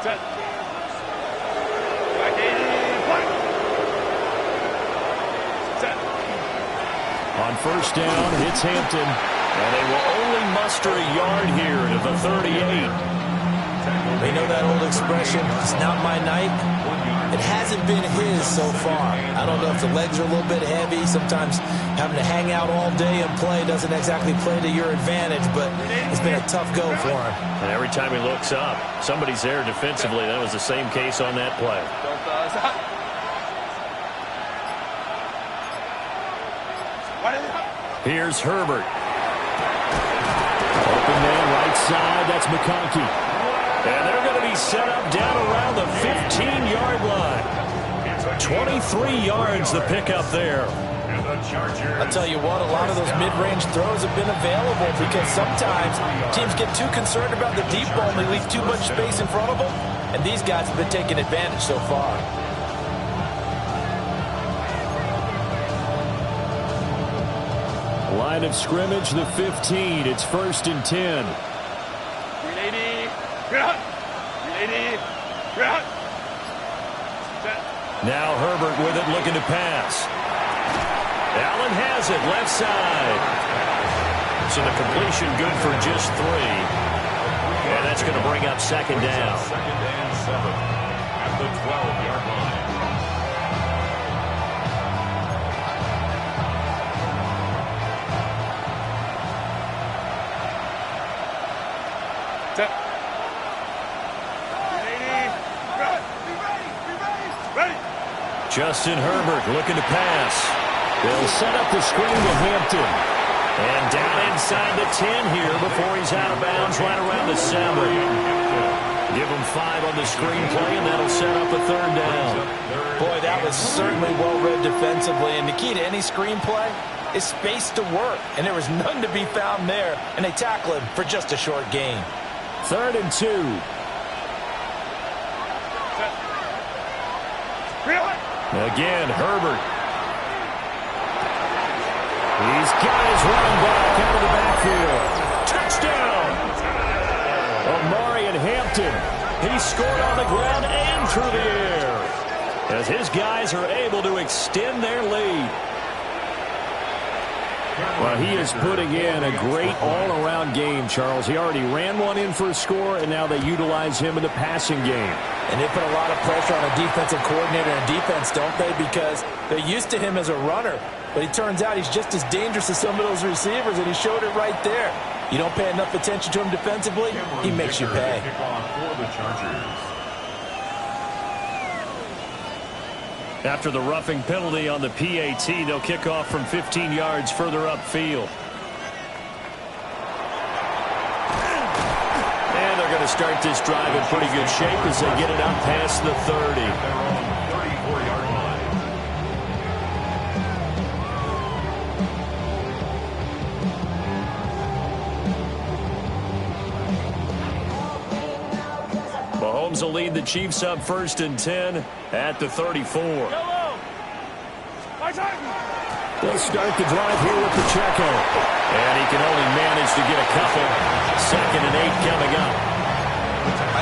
Set. Back 80. Point. Set. On first down, it's Hampton. And they will only muster a yard here to the 38. We know that old expression, it's not my night. It hasn't been his so far. I don't know if the legs are a little bit heavy. Sometimes having to hang out all day and play doesn't exactly play to your advantage, but it's been a tough go for him. And every time he looks up, somebody's there defensively. That was the same case on that play. Here's Herbert. Open man right side. That's McConkey. And they're going to be set up down around the 15-yard line. 23 yards the pickup there. I'll tell you what, a lot of those mid-range throws have been available because sometimes teams get too concerned about the deep ball and they leave too much space in front of them. And these guys have been taking advantage so far. Line of scrimmage, the 15. It's 1st and 10. 380. 380. Set. Now Herbert with it, looking to pass. Allen has it, left side. So the completion good for just 3. And that's going to bring up second down. Second and 7 at the 12-yard line. Set. 380. Ready. Justin Herbert looking to pass. They'll set up the screen to Hampton. And down inside the 10 here before he's out of bounds right around the 7. Give him 5 on the screenplay, and that'll set up a 3rd down. Boy, that was certainly well-read defensively. And the key to any screenplay is space to work. And there was none to be found there. And they tackle him for just a short gain. 3rd and 2. Again, Herbert. He's got his running back out of the backfield. Touchdown! Omarion Hampton. He scored on the ground and through the air as his guys are able to extend their lead. Well, he is putting in a great all-around game, Charles. He already ran one in for a score, and now they utilize him in the passing game. And they put a lot of pressure on a defensive coordinator and defense, don't they? Because they're used to him as a runner. But it turns out he's just as dangerous as some of those receivers, and he showed it right there. You don't pay enough attention to him defensively, he makes you pay. After the roughing penalty on the PAT, they'll kick off from 15 yards further upfield. And they're going to start this drive in pretty good shape as they get it out past the 30. Mahomes will lead the Chiefs up 1st and 10 at the 34. They'll start the drive here with Pacheco. And he can only manage to get a couple. 2nd and 8 coming up.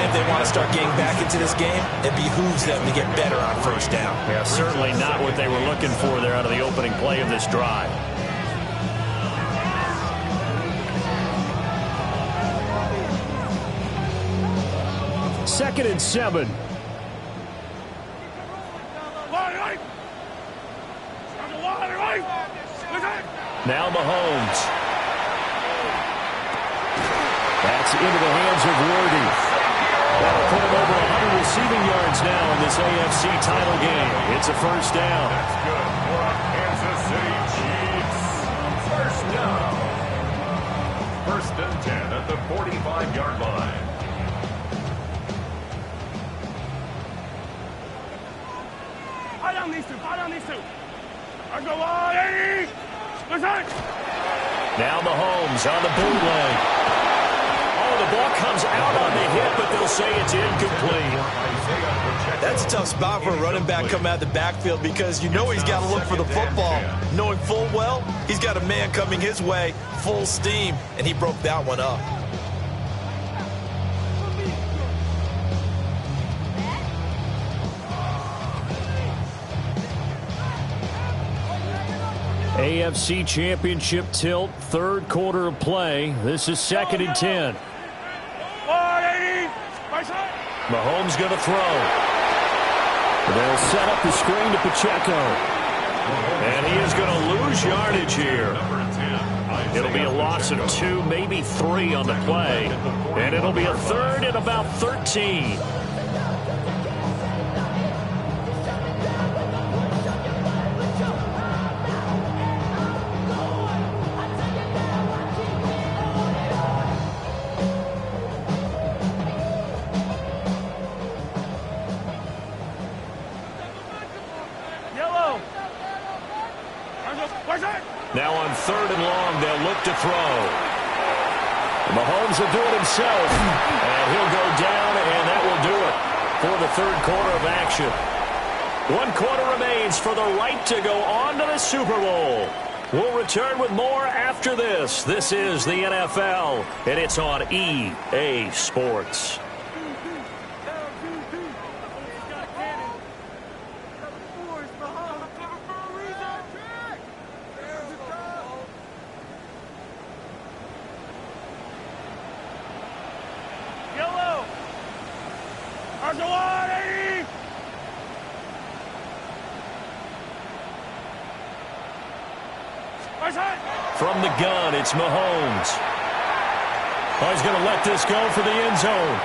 If they want to start getting back into this game, it behooves them to get better on 1st down. Yeah, certainly not what they were looking for there out of the opening play of this drive. Second and 7. Now Mahomes. That's into the hands of Worthy. That'll put him over 100 receiving yards now in this AFC title game. It's a 1st down. That's good for a Kansas City Chiefs. 1st down. 1st and 10 at the 45-yard line. Now Mahomes on the bootleg. Oh, the ball comes out on the hit, but they'll say it's incomplete. That's a tough spot for a running back coming out of the backfield because you know he's got to look for the football. Knowing full well, he's got a man coming his way, full steam, and he broke that one up. AFC Championship tilt, third quarter of play. This is 2nd and 10. Mahomes going to throw. They'll set up the screen to Pacheco. And he is going to lose yardage here. It'll be a loss of 2, maybe 3 on the play. And it'll be a third and about 13. Now on 3rd and long, they'll look to throw. Mahomes will do it himself. And he'll go down, and that will do it for the third quarter of action. 1 quarter remains for the right to go on to the Super Bowl. We'll return with more after this. This is the NFL, and it's on EA Sports. From the gun, it's Mahomes. Oh, he's going to let this go for the end zone.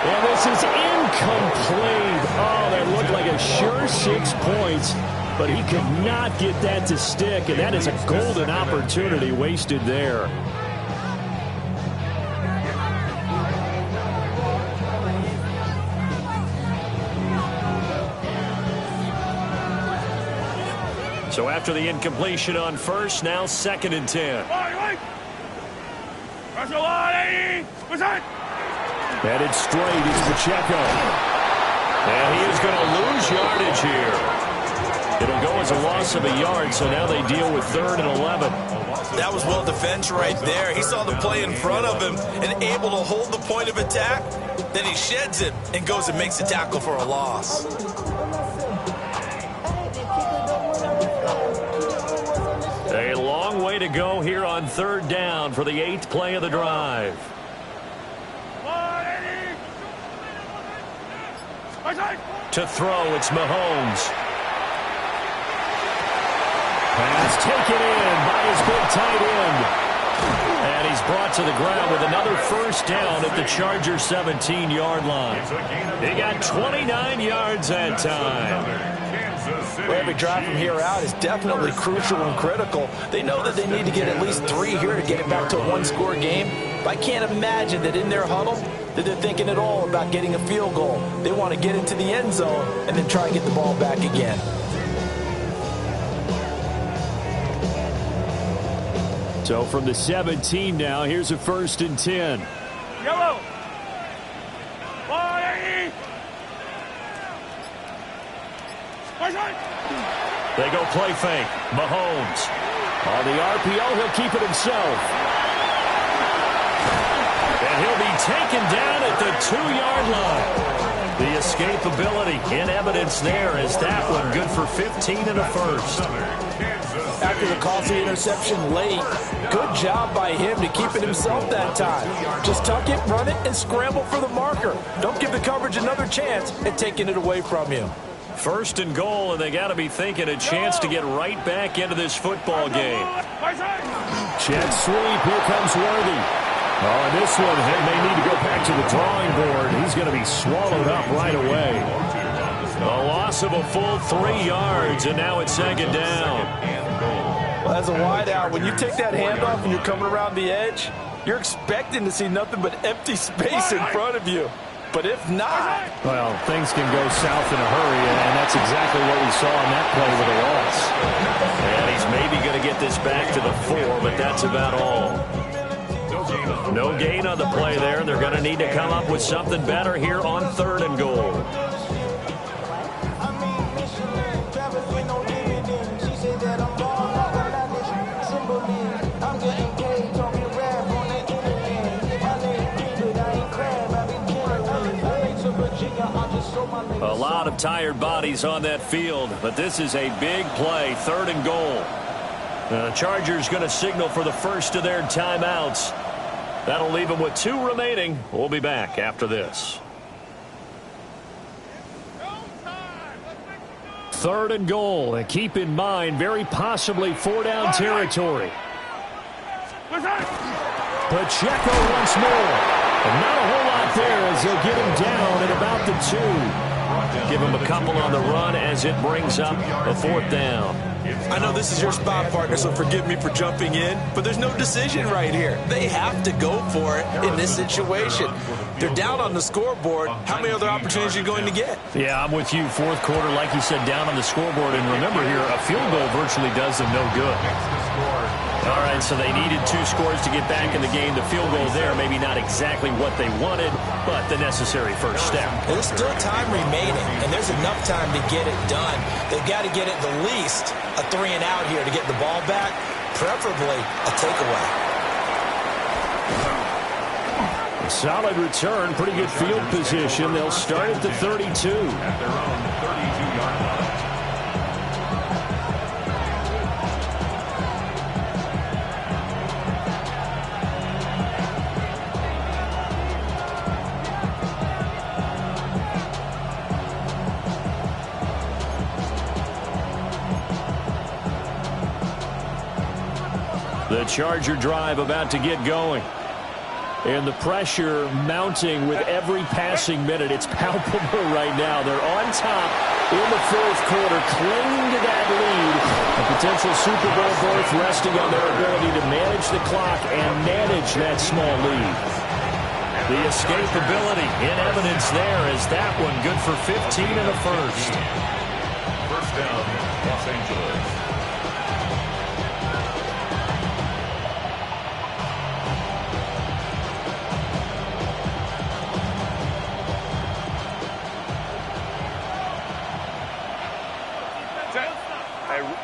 And this is incomplete. Oh, that looked like a sure 6 points, but he could not get that to stick, and that is a golden opportunity wasted there. So after the incompletion on first, now 2nd and 10. Headed straight is Pacheco. And he is going to lose yardage here. It'll go as a loss of a yard, so now they deal with 3rd and 11. That was well defended right there. He saw the play in front of him and able to hold the point of attack. Then he sheds it and goes and makes a tackle for a loss. A long way to go here on 3rd down for the 8th play of the drive. To throw, it's Mahomes. Pass taken in by his big tight end. And he's brought to the ground with another 1st down at the Chargers' 17-yard line. He got 29 yards that time. Well, every drive from here out is definitely crucial and critical. They know that they need to get at least 3 here to get it back to a 1-score game. But I can't imagine that in their huddle that they're thinking at all about getting a field goal. They want to get into the end zone and then try to get the ball back again. So from the 17 now, here's a 1st and 10. Yellow. They go play fake. Mahomes. On the RPO, he'll keep it himself. And he'll be taken down at the 2-yard line. The escapability in evidence there as that one good for 15 and a 1st. After the costly interception late, good job by him to keep it himself that time. Just tuck it, run it, and scramble for the marker. Don't give the coverage another chance at taking it away from you. 1st and goal, and they got to be thinking a chance to get right back into this football game. Jet sweep. Here comes Worthy. Oh, and this one, they may need to go back to the drawing board. He's going to be swallowed up right away. A loss of a full 3 yards, and now it's 2nd down. Well, as a wideout, when you take that handoff and you're coming around the edge, you're expecting to see nothing but empty space in front of you. But if not, well, things can go south in a hurry, and that's exactly what we saw in that play with a loss. And he's maybe going to get this back to the 4, but that's about all. No gain on the play there. They're going to need to come up with something better here on 3rd and goal. A lot of tired bodies on that field, but this is a big play, 3rd and goal. The Chargers going to signal for the first of their timeouts. That'll leave them with 2 remaining. We'll be back after this. 3rd and goal, and keep in mind, very possibly 4-down territory. Pacheco once more. And not a whole lot there as they'll get him down at about the 2. Give him a couple on the run as it brings up a 4th down. I know this is your spot, partner, so forgive me for jumping in, but there's no decision right here. They have to go for it in this situation. They're down on the scoreboard. How many other opportunities are you going to get? Yeah, I'm with you. 4th quarter, like you said, down on the scoreboard. And remember here, a field goal virtually does them no good. All right, so they needed 2 scores to get back in the game. The field goal there, maybe not exactly what they wanted, but the necessary first step. There's still time remaining, and there's enough time to get it done. They've got to get at the least a 3 and out here to get the ball back, preferably a takeaway. Solid return, pretty good field position. They'll start at the 32. At their own 32-yard line. The Charger drive about to get going. And the pressure mounting with every passing minute. It's palpable right now. They're on top in the 4th quarter, clinging to that lead. A potential Super Bowl berth resting on their ability to manage the clock and manage that small lead. The escapability in evidence there is that one good for 15 in the first. First down, Los Angeles.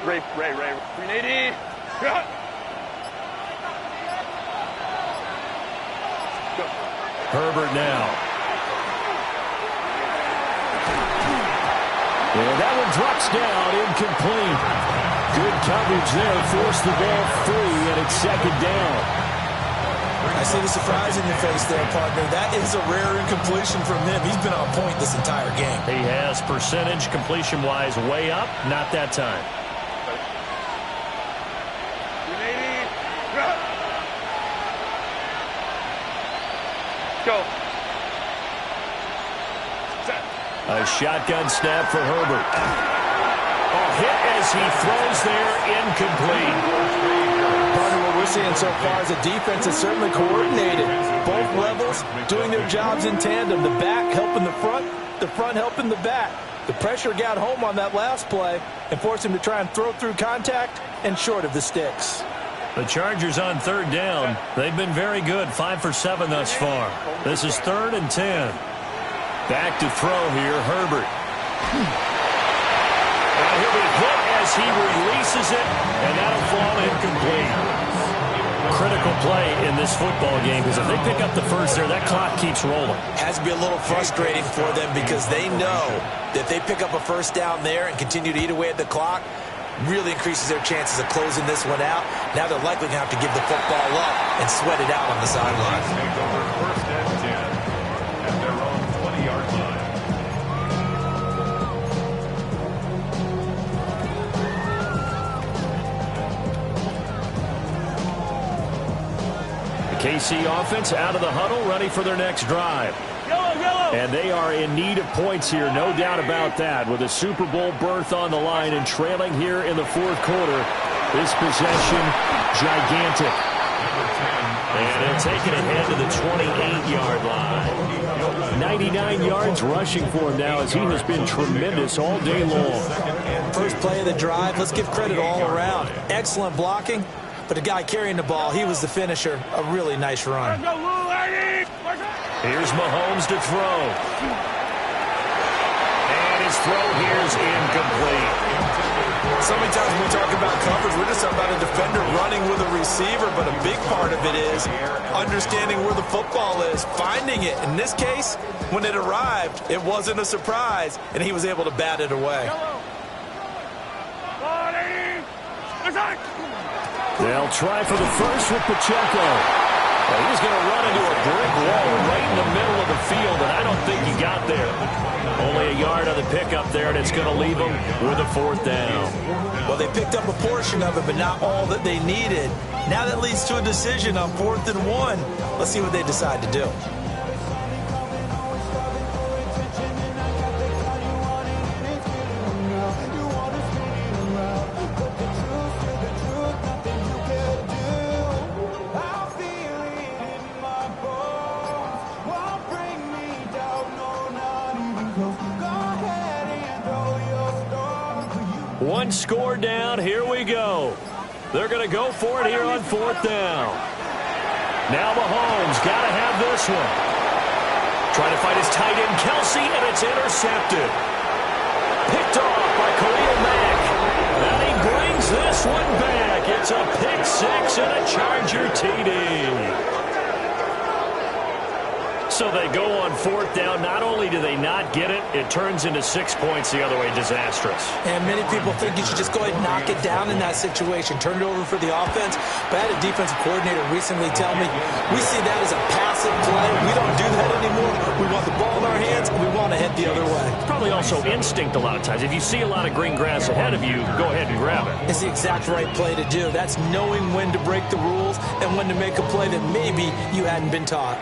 Ray. 380. Cut. Go. Herbert now. And that one drops down, incomplete. Good coverage there, forced the ball free, and it's 2nd down. I see the surprise in your face there, partner. That is a rare incompletion from him. He's been on point this entire game. He has percentage completion-wise way up, not that time. 380. Cut. Go. A shotgun snap for Herbert. A hit as he throws there, incomplete. Partner, what we're seeing so far is the defense is certainly coordinated. Both levels doing their jobs in tandem. The back helping the front helping the back. The pressure got home on that last play and forced him to try and throw through contact and short of the sticks. The Chargers on 3rd down. They've been very good, 5 for 7 thus far. This is 3rd and 10. Back to throw here, Herbert. Now he'll be hit as he releases it, and that'll fall incomplete. Critical play in this football game, because if they pick up the first there, that clock keeps rolling. Has to be a little frustrating for them because they know that if they pick up a first down there and continue to eat away at the clock, really increases their chances of closing this one out. Now they're likely going to have to give the football up and sweat it out on the sideline. Take over 1st and 10 at their own 20-yard line. The KC offense out of the huddle, ready for their next drive. And they are in need of points here, no doubt about that. With a Super Bowl berth on the line and trailing here in the 4th quarter, this possession gigantic. And they're taking it ahead to the 28-yard line. 99 yards rushing for him now as he has been tremendous all day long. First play of the drive, let's give credit all around. Excellent blocking, but the guy carrying the ball, he was the finisher. A really nice run. Here's Mahomes to throw. And his throw here is incomplete. So many times when we talk about coverage, we're just talking about a defender running with a receiver. receiver, but a big part of it is understanding where the football is, finding it. In this case, when it arrived, it wasn't a surprise, and he was able to bat it away. They'll try for the first with Pacheco. Well, he's going to run into a brick wall right in the middle of the field, and I don't think he got there. Only a yard on the pickup there, and it's going to leave him with a 4th down. Well, they picked up a portion of it, but not all that they needed. Now that leads to a decision on 4th and 1. Let's see what they decide to do. One score down, here we go. They're going to go for it here on 4th down. Now Mahomes got to have this one. Trying to find his tight end, Kelsey, and it's intercepted. Picked off by Khalil Mack. And he brings this one back. It's a pick 6 and a Charger TD. So they go on 4th down. Not only do they not get it, it turns into 6 points the other way. Disastrous. And many people think you should just go ahead and knock it down in that situation. Turn it over for the offense. But I had a defensive coordinator recently tell me, we see that as a passive play. We don't do that anymore. We want the ball in our hands, and we want to head the other way. It's probably also instinct a lot of times. If you see a lot of green grass ahead of you, go ahead and grab it. It's the exact right play to do. That's knowing when to break the rules and when to make a play that maybe you hadn't been taught.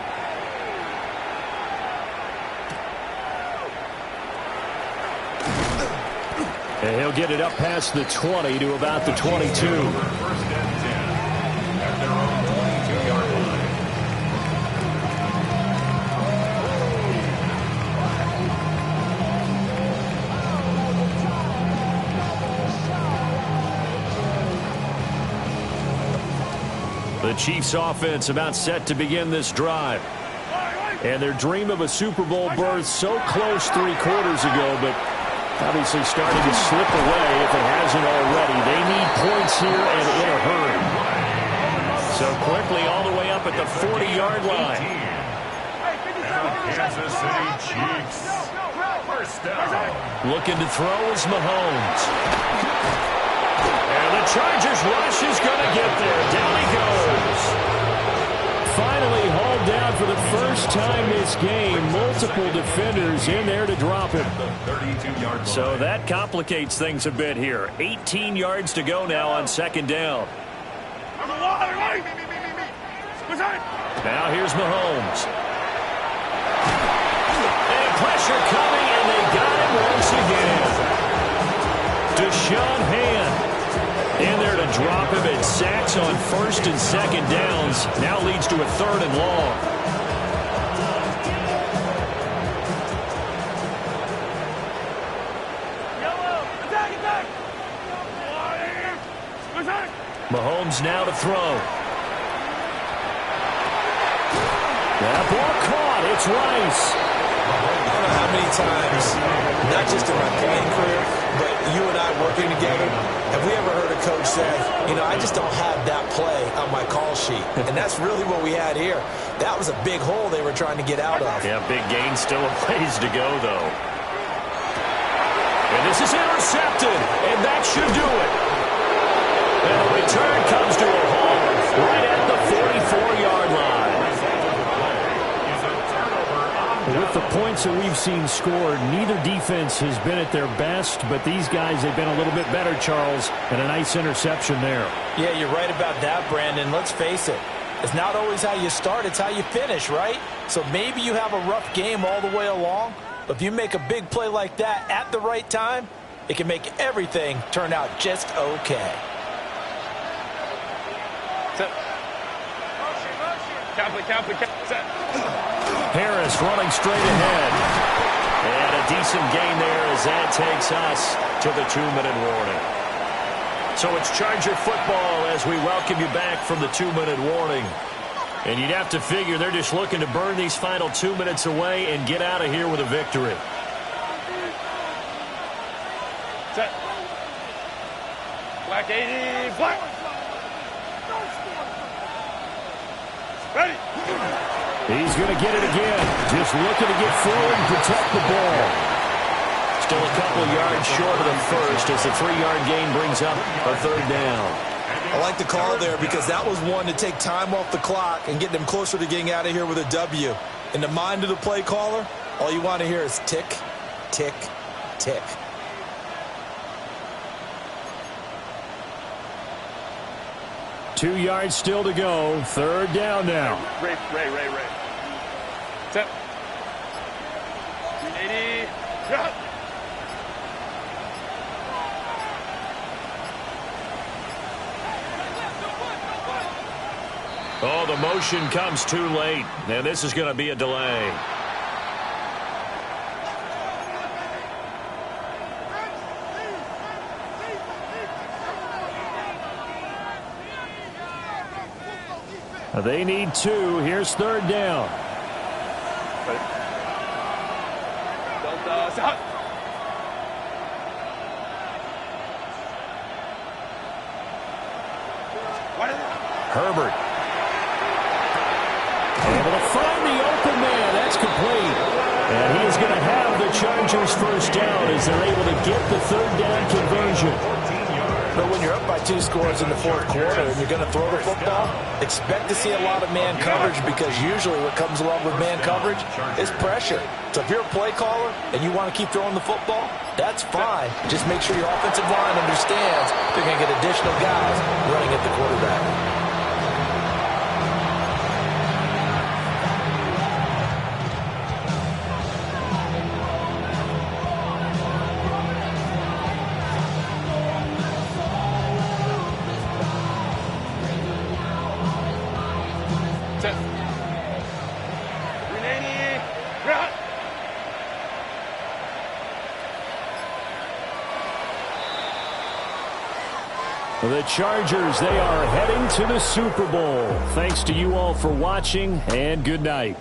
And he'll get it up past the 20 to about the 22. First and 10 at their own 22-yard line. The Chiefs offense about set to begin this drive. And their dream of a Super Bowl berth so close 3 quarters ago, but obviously starting to slip away if it hasn't already. They need points here and in a hurry. So quickly all the way up at the 40-yard line. Kansas City Chiefs. First down. Looking to throw is Mahomes. And the Chargers rush is going to get there. Down he goes. Finally hauled down for the first time this game. Multiple defenders in there to drop him. So that complicates things a bit here. 18 yards to go now on 2nd down. Now here's Mahomes. And pressure coming, and they got him once again. Deshaun Hand in there to drop him, and sacks on 1st and 2nd downs. Now leads to a 3rd and long. Mahomes now to throw. That ball caught. It's Rice. I don't know how many times, not just in my playing career, but you and I working together, have we ever heard a coach say, you know, I just don't have that play on my call sheet. And that's really what we had here. That was a big hole they were trying to get out of. Yeah, big gain, still a ways to go, though. And this is intercepted, and that should do it. And the return comes to a halt right at the 44-yard line. With the points that we've seen scored, neither defense has been at their best, but these guys have been a little bit better, Charles, and a nice interception there. Yeah, you're right about that, Brandon. Let's face it. It's not always how you start, it's how you finish, right? So maybe you have a rough game all the way along, but if you make a big play like that at the right time, it can make everything turn out just okay. Harris running straight ahead. And a decent gain there as that takes us to the 2-minute warning. So it's Charger football as we welcome you back from the 2-minute warning. And you'd have to figure they're just looking to burn these final 2 minutes away and get out of here with a victory. Set. Black 80, black. He's going to get it again. Just looking to get forward and protect the ball. Still a couple yards short of the first as the 3-yard gain brings up a third down. I like the call there because that was one to take time off the clock and get them closer to getting out of here with a W. In the mind of the play caller, all you want to hear is tick, tick, tick. Two yards still to go. Third down now. Ray. Set. 380. Run. Oh, the motion comes too late, and this is going to be a delay. They need 2. Here's third down. Herbert. Able to find the open man. That's complete. And he is going to have the Chargers first down as they're able to get the third down conversion. But when you're up by 2 scores in the fourth quarter and you're going to throw the football, expect to see a lot of man coverage because usually what comes along with man coverage is pressure. So if you're a play caller and you want to keep throwing the football, that's fine. Just make sure your offensive line understands they're going to get additional guys running at the quarterback. The Chargers, they are heading to the Super Bowl. Thanks to you all for watching, and good night.